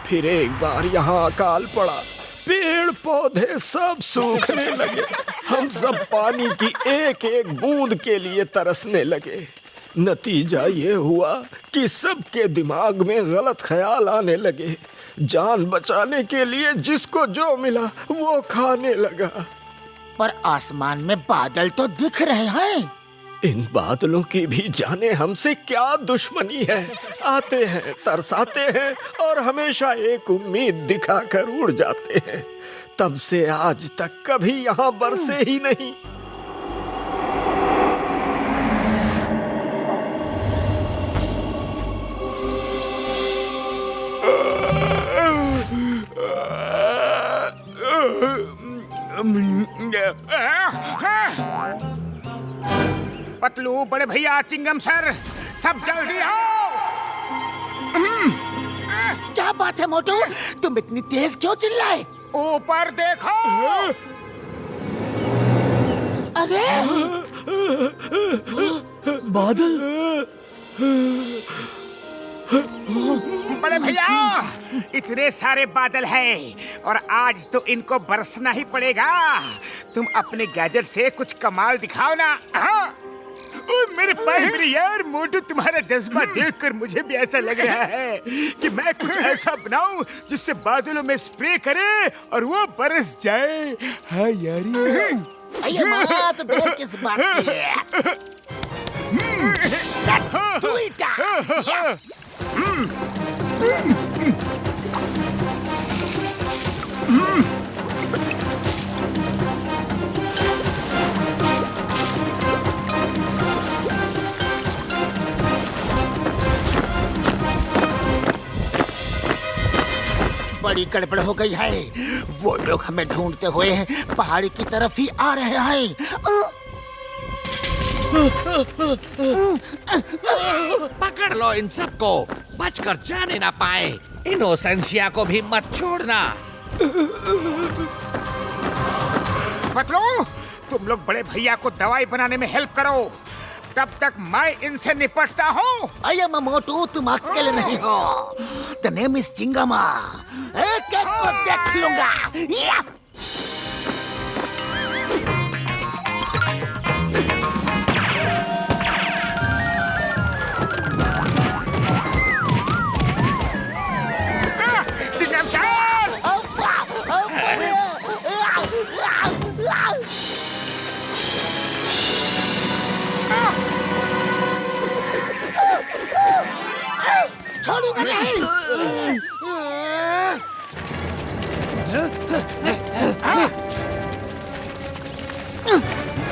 फिर एक बार यहाँ अकाल पड़ा, पेड़ पौधे सब सूखने लगे। हम सब पानी की एक एक बूंद के लिए तरसने लगे। नतीजा ये हुआ कि सबके दिमाग में गलत ख्याल आने लगे। जान बचाने के लिए जिसको जो मिला वो खाने लगा। पर आसमान में बादल तो दिख रहे हैं। इन बादलों की भी जाने हमसे क्या दुश्मनी है। आते हैं, तरसाते हैं और हमेशा एक उम्मीद दिखाकर उड़ जाते हैं। तब से आज तक कभी यहाँ बरसे ही नहीं। पतलू, बड़े भैया, चिंगम सर, सब जल्दी आओ। क्या बात है मोटू, तुम इतनी तेज क्यों चिल्लाए? ऊपर देखो। अरे बादल। बड़े भैया, इतने सारे बादल हैं और आज तो इनको बरसना ही पड़ेगा। तुम अपने गैजेट से कुछ कमाल दिखाओ ना। हाँ? मेरे भाई, मेरे यार मोटू, तुम्हारा जज्बा देखकर मुझे भी ऐसा लग रहा है कि मैं कुछ ऐसा बनाऊं जिससे बादलों में स्प्रे करे और वो बरस जाए। हाँ यार, ये बात देर किस बात की है? Let's do it! Yeah. बड़ी गड़बड़ हो गई है। वो लोग हमें ढूंढते हुए पहाड़ी की तरफ ही आ रहे हैं। पकड़ लो इन सबको, बचकर जाने ना पाए। इनोसेंशिया को भी मत छोड़ना। पतलू, तुम लोग बड़े भैया को दवाई बनाने में हेल्प करो, तब तक मैं इनसे निपटता हूँ। अये मोटू, तुम अकेले नहीं हो। The name is Chingama. एक एक को देख लूंगा। या! छोड़ूंगा नहीं।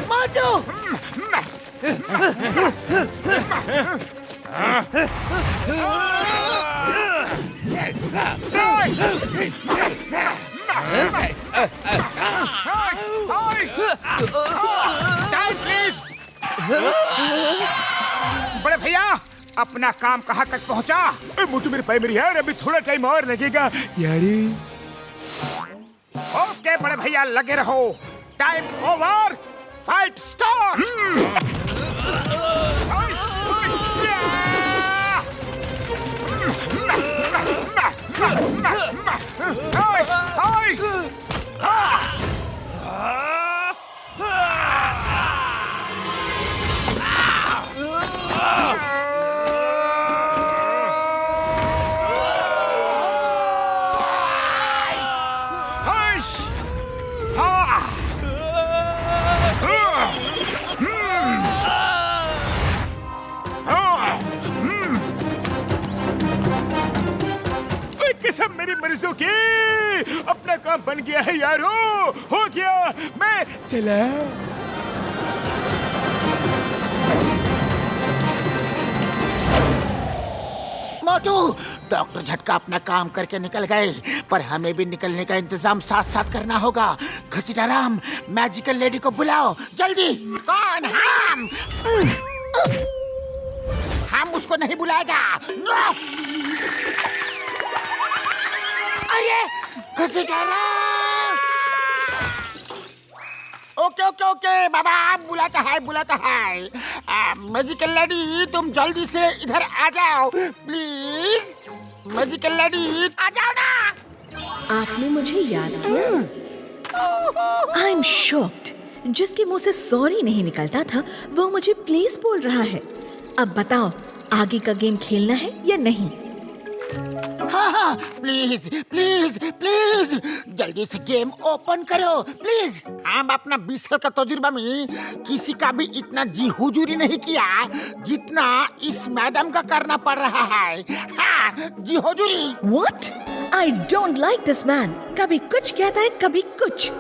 मोटू, बड़े भैया, अपना काम कहाँ तक पहुँचा? मोटू, मेरे भाई, मेरी यार, अभी थोड़ा टाइम और लगेगा यारी। ओके बड़े भैया, लगे रहो। Time over, fight start. कसम मेरी मर्जों की, अपना काम बन गया है यारो, हो गया, मैं चला। मोटू, डॉक्टर झटका अपना काम करके निकल गए, पर हमें भी निकलने का इंतजाम साथ साथ करना होगा। घसीटाराम, मैजिकल लेडी को बुलाओ जल्दी। कौन? हम उसको नहीं बुलाएगा। नो! अरे घसीटाराम! ओके ओके ओके बाबा, बुलाता है। मैजिकल लेडी, तुम जल्दी से इधर आ जाओ प्लीज। मैजिकल लेडी, आ जाओ ना। आपने मुझे याद किया। I am shocked. जिसके मुंह से सॉरी नहीं निकलता था वो मुझे प्लीज बोल रहा है। अब बताओ, आगे का गेम खेलना है या नहीं? हाँ, प्लीज प्लीज प्लीज जल्दी से गेम ओपन करो प्लीज। हम अपना 20 साल का तजुर्बा में किसी का भी इतना जी हुजूरी नहीं किया जितना इस मैडम का करना पड़ रहा है। हाँ, जी हुजूरी। What? I don't like this man. कभी कुछ कहता है, कभी कुछ।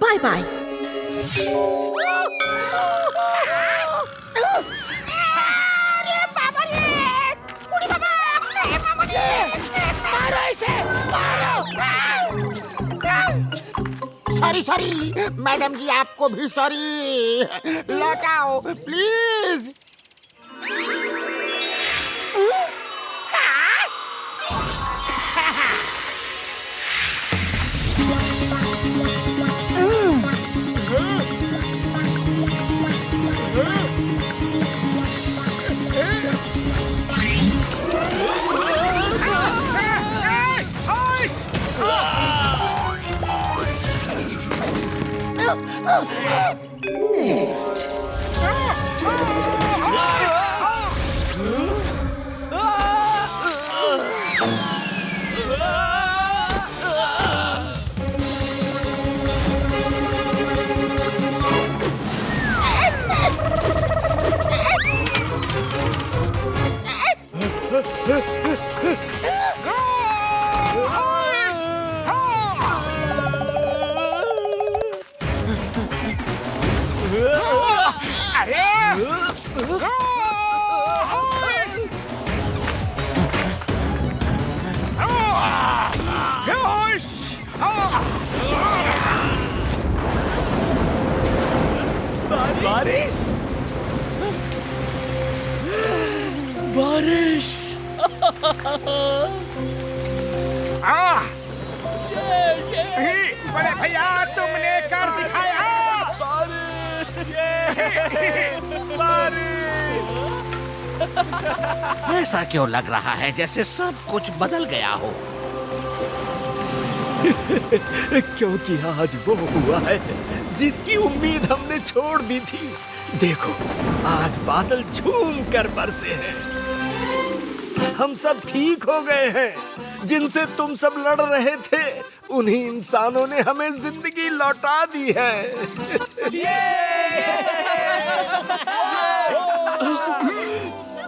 Bye bye. Sorry madam ji, आपको भी सॉरी। लौटाओ प्लीज। Next. बारिश। बड़े भैया, तुमने कर दिखाया। ऐसा क्यों लग रहा है जैसे सब कुछ बदल गया हो? क्योंकि आज वो हुआ है जिसकी उम्मीद हमने छोड़ दी थी। देखो, आज बादल झूम कर बरसे हैं। हम सब ठीक हो गए हैं। जिनसे तुम सब लड़ रहे थे, उन्हीं इंसानों ने हमें जिंदगी लौटा दी है।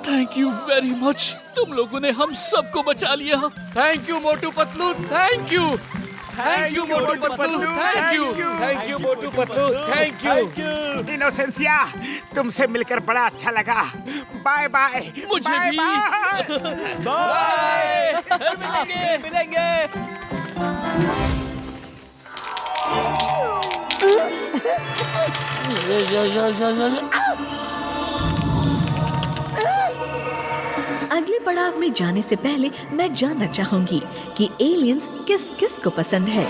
Thank you very much. तुम लोगों ने हम सबको बचा लिया। Thank you Motu Patlu, thank you. Thank you Motu Patlu, thank you. Thank you Motu Patlu, thank you. Innocentia, तुमसे मिलकर बड़ा अच्छा लगा। Bye bye. मुझे भी। बाय। मिलेंगे। अगले पड़ाव में जाने से पहले मैं जानना चाहूंगी कि एलियंस किस किस को पसंद है।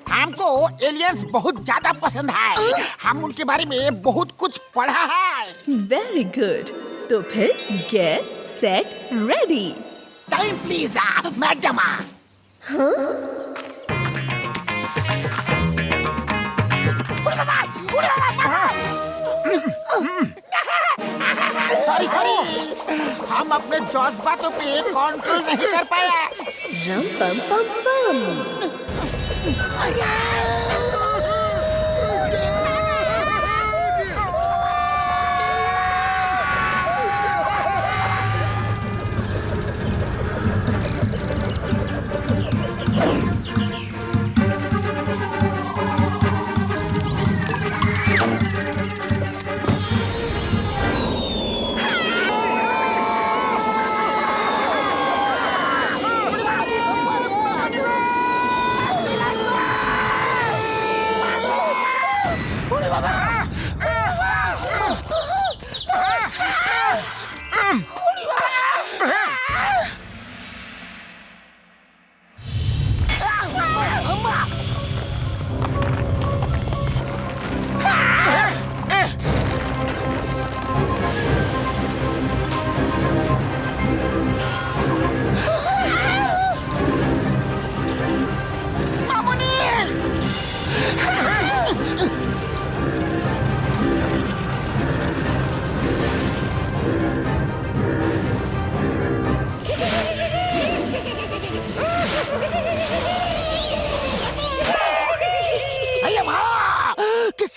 हमको एलियंस बहुत ज्यादा पसंद है। हम उनके बारे में बहुत कुछ पढ़ा है। Very good. तो फिर get set ready. Time please madam. Sorry, हम अपने जज्बातों पे कंट्रोल नहीं कर पाया। रम पम पम पम।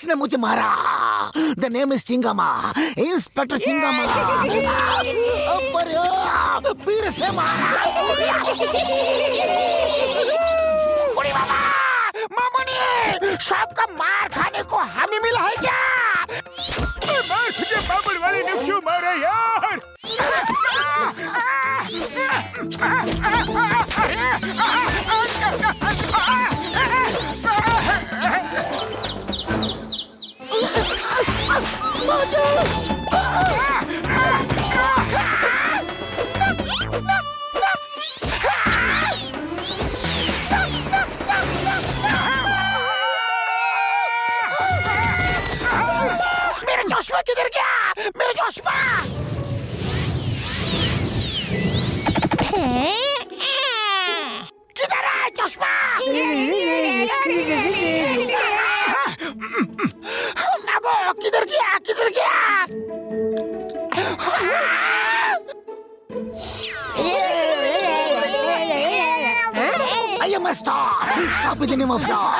किसने मुझे मारा? The name is Chingama, inspector Chingama. फिर से मारा। मामूनी, सबका मार खाने को हमें मिला है क्या? मार तुझे बाबुल वाले ने क्यों मारा यार? मेरा चश्मा किधर गया? मेरा चश्मा! किधर है चश्मा? मागो, किधर गया? किधर गया? I am a star. Stop with the name of law.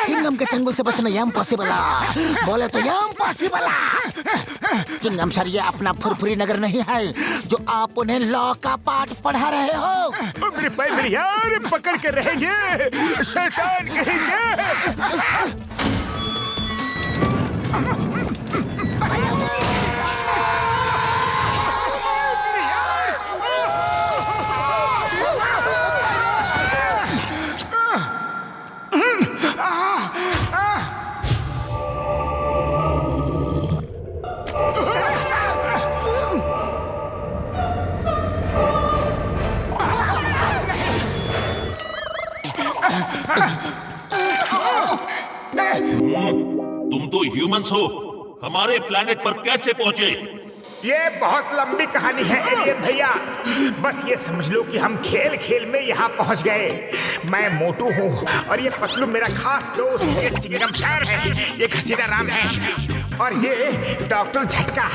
Chingam के चंगुल से बचना इम्पॉसिबल है। बोले तो इम्पॉसिबल है। चिंगम सर, ये अपना फुरफुरी नगर नहीं है जो आप उन्हें लॉ का पाठ पढ़ा रहे हो। मेरे भाई मेरे यार पकड़ के रहेंगे, शैतान कहेंगे। तुम तो ह्यूमंस हो, हमारे प्लेनेट पर कैसे पहुंचे? ये बहुत लंबी कहानी है एलियन भैया। बस ये समझ लो कि हम खेल खेल में यहाँ पहुँच गए। मैं मोटू हूँ और ये पतलू मेरा खास दोस्त, ये चिंगम सर है, ये घसीटा राम है और ये डॉक्टर झटका।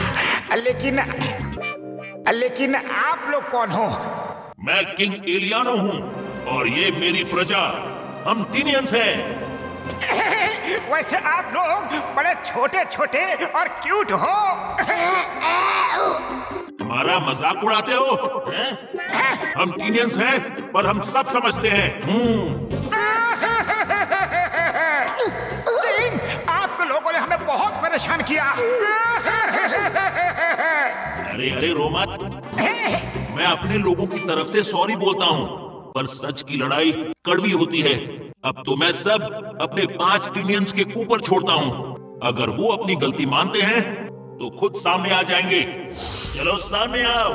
लेकिन आप लोग कौन हो? मैं किंग एलियानो हूँ और ये मेरी प्रजा, हम टीनियंस हैं। वैसे आप लोग बड़े छोटे छोटे और क्यूट हो। हमारा मजाक उड़ाते हो? हम टीनियंस हैं पर हम सब समझते हैं। आपके लोगों ने हमें बहुत परेशान किया। अरे रो मत, मैं अपने लोगों की तरफ से सॉरी बोलता हूँ, पर सच की लड़ाई कड़वी होती है। अब तो मैं सब अपने 5 टीनियंस के ऊपर छोड़ता हूँ। अगर वो अपनी गलती मानते हैं तो खुद सामने आ जाएंगे। चलो सामने आओ।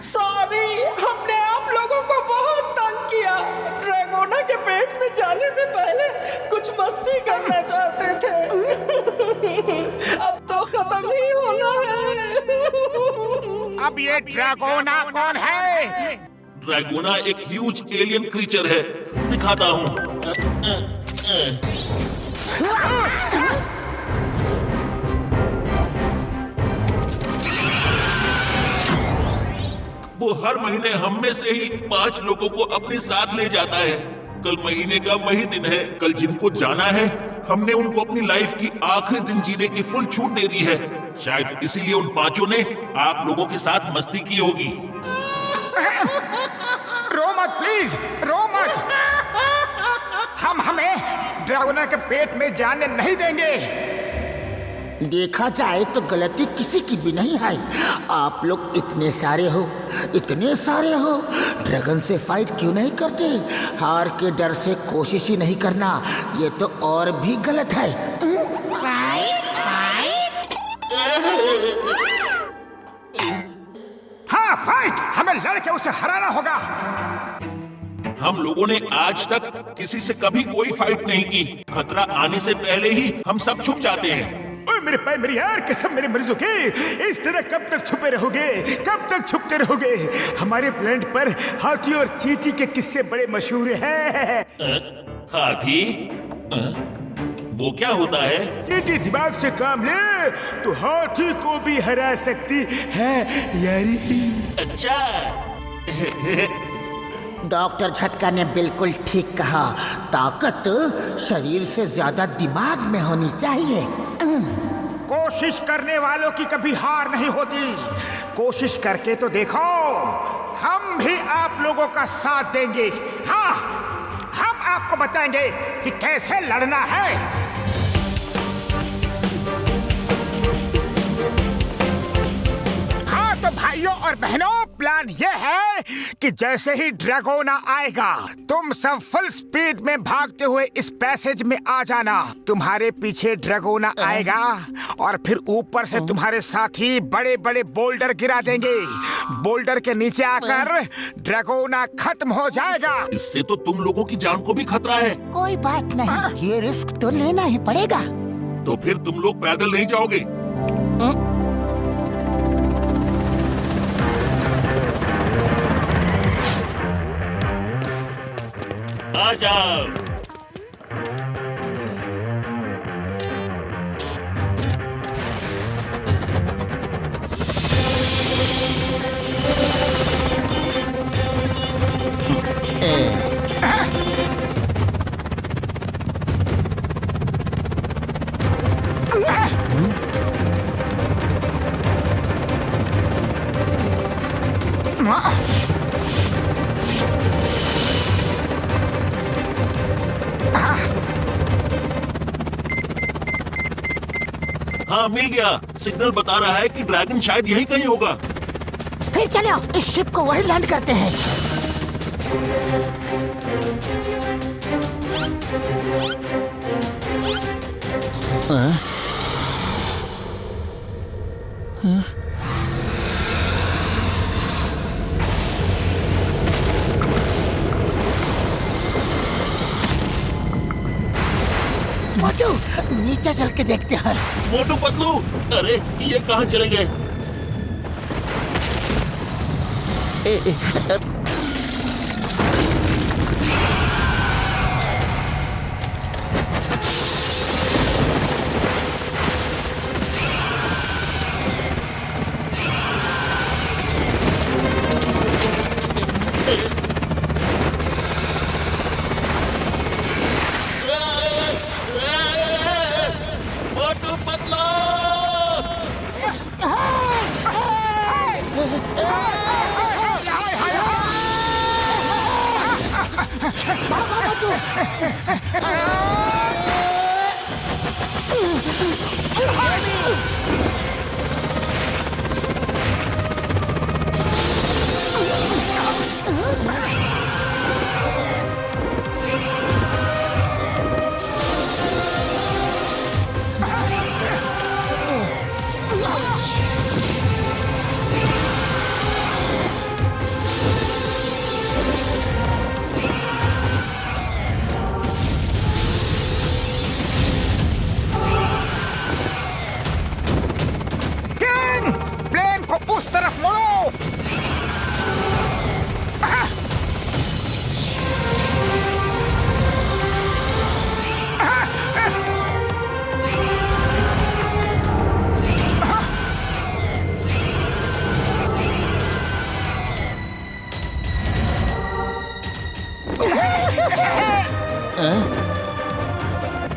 सॉरी, हमने आप लोगों को बहुत तंग किया। ड्रैगोना के पेट में जाने से पहले कुछ मस्ती करना चाहते थे। अब तो खत्म ही होना है। अब ये ड्रैगोना कौन है? ड्रैगोना एक ह्यूज एलियन क्रीचर है, दिखाता हूँ। वो हर महीने हम में से ही 5 लोगों को अपने साथ ले जाता है। कल महीने का वही दिन है। कल जिनको जाना है, हमने उनको अपनी लाइफ की आखिरी दिन जीने की फुल छूट दे दी है। शायद इसीलिए उन 5 ने आप लोगों के साथ मस्ती की होगी। रो मत प्लीज, रो मत। हमें ड्रैगोना के पेट में जाने नहीं देंगे। देखा जाए तो गलती किसी की भी नहीं है। आप लोग इतने सारे हो, ड्रैगन से फाइट क्यों नहीं करते? हार के डर से कोशिश ही नहीं करना, ये तो और भी गलत है। हाँ, फाइट! हमें लड़के उसे हराना होगा। हम लोगों ने आज तक किसी से कभी कोई फाइट नहीं की। खतरा आने से पहले ही हम सब छुप जाते हैं। ओए मेरे भाई मेरी यार कसम मेरे मरीजों के, इस तरह कब तक छुपे रहोगे? कब तक छुपते रहोगे? हमारे प्लेनेट पर हाथी और चींटी के किस्से बड़े मशहूर हैं। हाथी? वो क्या होता है? चींटी दिमाग से काम ले तो हाथी को भी हरा सकती है यारी। अच्छा। डॉक्टर झटका ने बिल्कुल ठीक कहा, ताकत शरीर से ज्यादा दिमाग में होनी चाहिए। कोशिश करने वालों की कभी हार नहीं होती। कोशिश करके तो देखो, हम भी आप लोगों का साथ देंगे। हाँ, हम आपको बताएंगे कि कैसे लड़ना है। तो भाइयों और बहनों, प्लान ये है कि जैसे ही ड्रैगोना आएगा, तुम सब फुल स्पीड में भागते हुए इस पैसेज में आ जाना। तुम्हारे पीछे ड्रैगोना आएगा और फिर ऊपर से तुम्हारे साथी बड़े बड़े बोल्डर गिरा देंगे। बोल्डर के नीचे आकर ड्रैगोना खत्म हो जाएगा। इससे तो तुम लोगों की जान को भी खतरा है। कोई बात नहीं, ये रिस्क तो लेना ही पड़ेगा। तो फिर तुम लोग पैदल नहीं जाओगे? आ जाओ। हाँ, मिल गया। सिग्नल बता रहा है कि ड्रैगन शायद यहीं कहीं होगा। फिर चलो इस शिप को वहीं लैंड करते हैं। मोटू, नीचे चल के देखते हैं। मोटू पतलू, अरे ये कहाँ चले गए?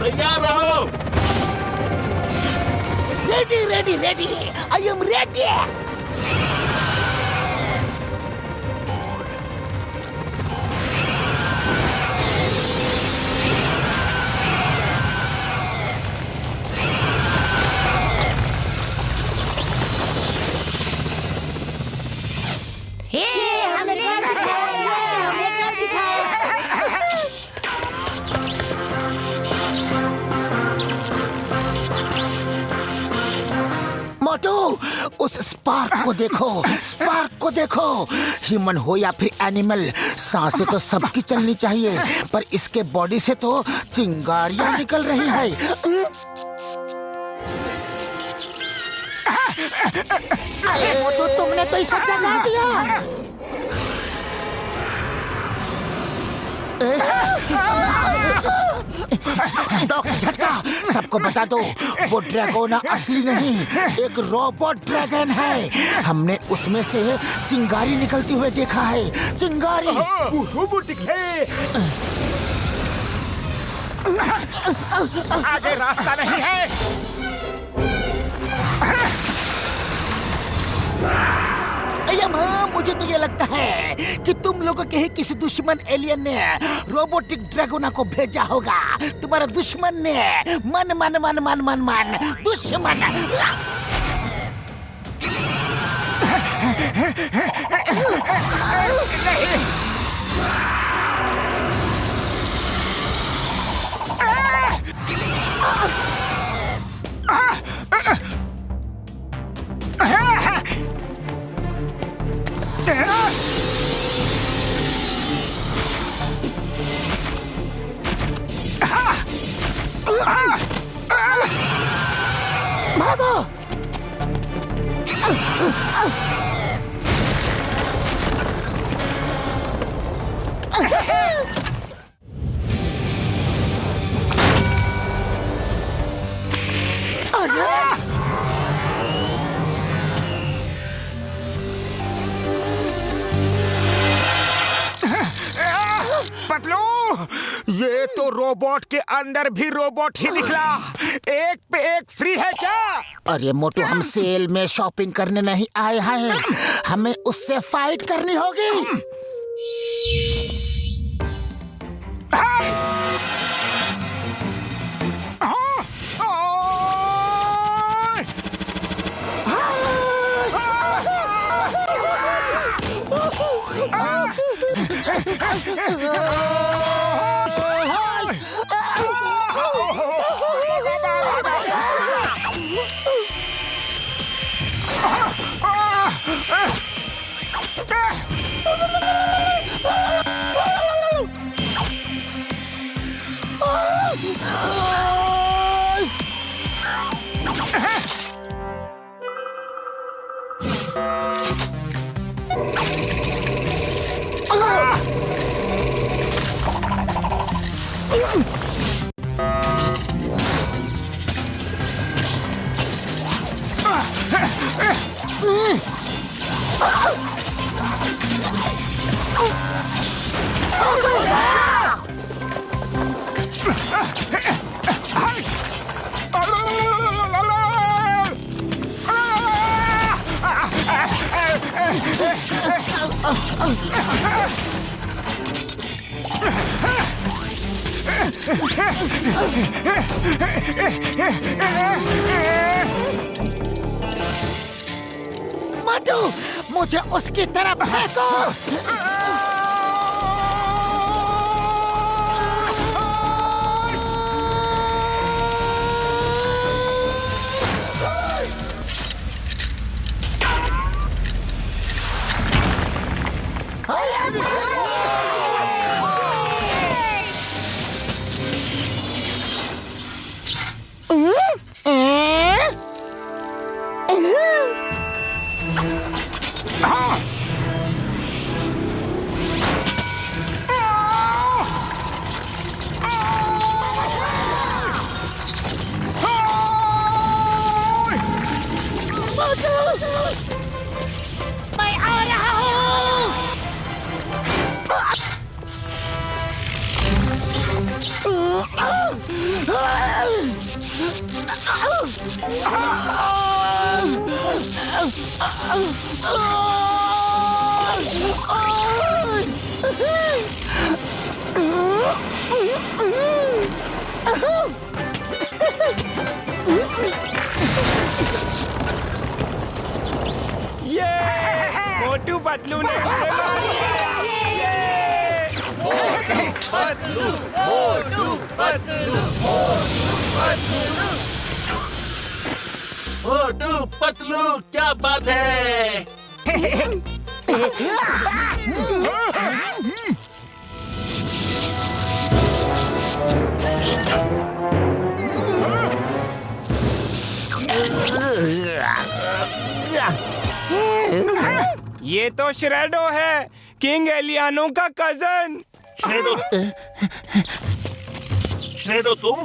तैयार रहो। Ready ready ready, I am ready. Motu, उस स्पार्क को देखो, स्पार्क को देखो। ह्यूमन हो या फिर एनिमल, सांसें तो सबकी चलनी चाहिए, पर इसके बॉडी से तो चिंगारियां निकल रही है। अरे मोटू, तुमने तो इसे जगा दिया। दो झटका, सबको बता दो वो ड्रैगोना असली नहीं, एक रोबोट ड्रैगन है। हमने उसमें से चिंगारी निकलती हुए देखा है, चिंगारी। रोबोट निकले, आगे रास्ता नहीं है। मुझे तो ये लगता है कि तुम लोगों के ही किसी दुश्मन एलियन ने रोबोटिक ड्रैगोना को भेजा होगा। तुम्हारा दुश्मन ने मन मन मन मन मन मन दुश्मन। भागो! पतलू, ये तो रोबोट के अंदर भी रोबोट ही निकला। एक पे एक फ्री है क्या? अरे मोटू, हम सेल में शॉपिंग करने नहीं आए हैं, हमें उससे फाइट करनी होगी। मोटू, मुझे उसकी तरफ फेंको। मैं आ रहा हूँ। ये मोटू पतलू ने पतलू, मोटू पतलू, मोटू पतलू, क्या बात है? ये तो श्रेडो है, किंग एलियानो का कजन। शार्कनेडो तुम,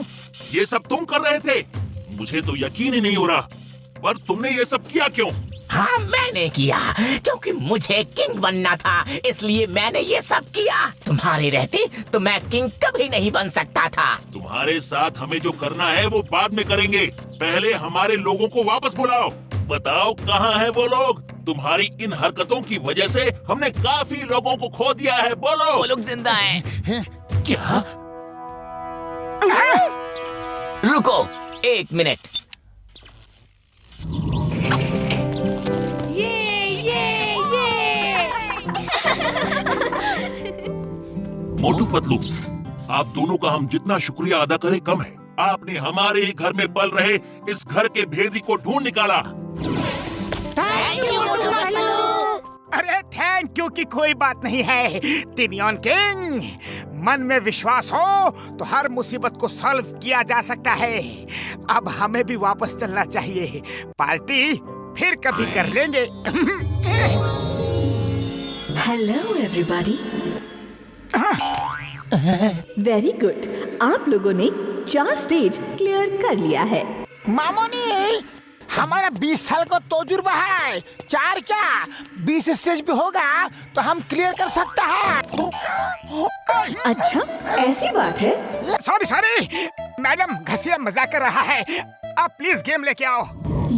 ये सब तुम कर रहे थे? मुझे तो यकीन ही नहीं हो रहा। पर तुमने ये सब किया क्यों? हाँ मैंने किया, क्योंकि मुझे किंग बनना था, इसलिए मैंने ये सब किया। तुम्हारे रहते तो मैं किंग कभी नहीं बन सकता था। तुम्हारे साथ हमें जो करना है वो बाद में करेंगे। पहले हमारे लोगों को वापस बुलाओ। बताओ कहाँ है वो लोग? तुम्हारी इन हरकतों की वजह से हमने काफी लोगों को खो दिया है। बोलो। वो लोग जिंदा हैं। क्या? रुको 1 मिनट। मोटू पतलू, आप दोनों का हम जितना शुक्रिया अदा करें कम है। आपने हमारे ही घर में पल रहे इस घर के भेदी को ढूंढ निकाला। अरे थैंक यू की कोई बात नहीं है टिनियन किंग। मन में विश्वास हो तो हर मुसीबत को सॉल्व किया जा सकता है। अब हमें भी वापस चलना चाहिए। पार्टी फिर कभी कर लेंगे। Hello everybody. वेरी गुड, आप लोगों ने 4 स्टेज क्लियर कर लिया है। मामोनी, हमारा 20 साल का तजुर्बा है। 4 क्या 20 स्टेज भी होगा तो हम क्लियर कर सकता है। अच्छा ऐसी बात है? सॉरी मैडम, घसिया मजाक कर रहा है। आप प्लीज गेम लेके आओ।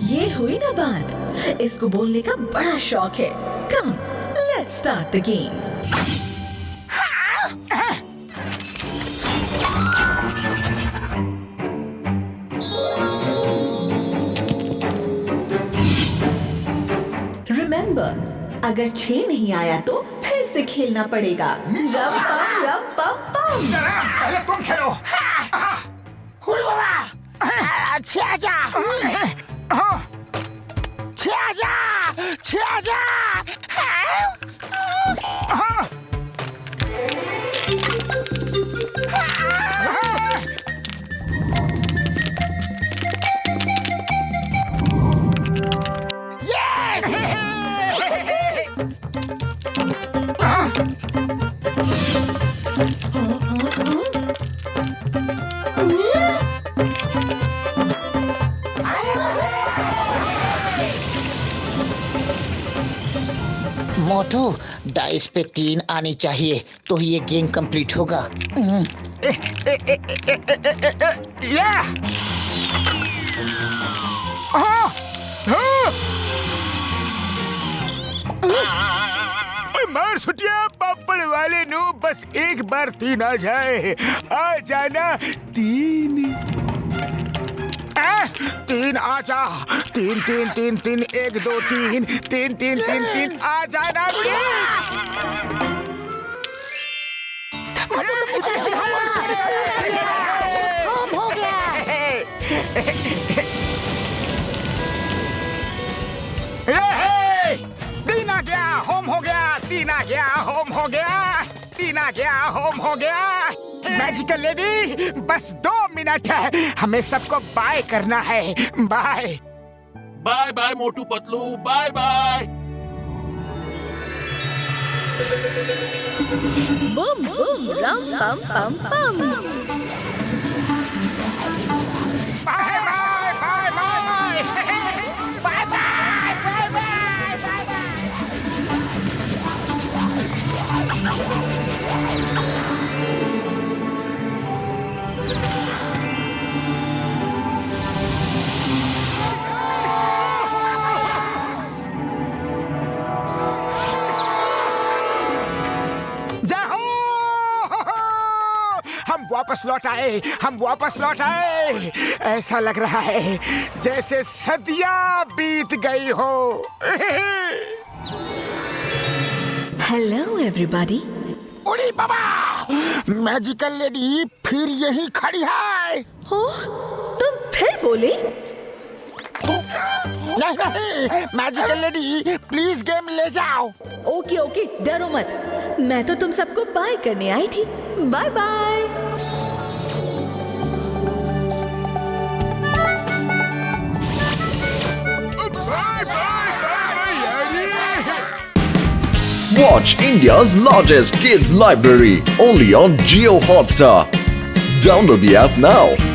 ये हुई ना बात, इसको बोलने का बड़ा शौक है। Come let's start the game. Remember, अगर 6 नहीं आया तो फिर से खेलना पड़ेगा। रम पम पम। पहले तुम खेलो। हुई बाबा, अच्छे आजा, अच्छे आजा। मोटू, डाइस पे 3 आनी चाहिए तो ये गेम कंप्लीट होगा। मार सुटिया पापड़ वाले नो, बस एक बार 3 आ जाए। आ जाना 3। 3 आ जा। 3 3 3 3 1 2 3 3 3 3 3 आ जाना। हो गया। 3 आ गया, होम हो गया। 3 आ गया, होम हो गया। 3 आ गया, होम हो गया। मैजिकल लेडी, बस 2 मिनट है, हमें सबको बाय करना है। Bye bye bye Motu Patlu, bye bye. बम बम रम पम पम पम। Bye bye bye bye bye bye bye bye bye. वापस लौट आए, हम वापस लौट आए। ऐसा लग रहा है जैसे सदियां बीत गई हो। Hello everybody. उड़ी बाबा, मैजिकल लेडी फिर यही खड़ी है। हो, तुम फिर बोले? नहीं, मैजिकल लेडी प्लीज गेम ले जाओ। ओके ओके, डरो मत। मैं तो तुम सबको बाय करने आई थी। Bye bye. Watch India's largest kids library only on Jio Hotstar. Download the app now.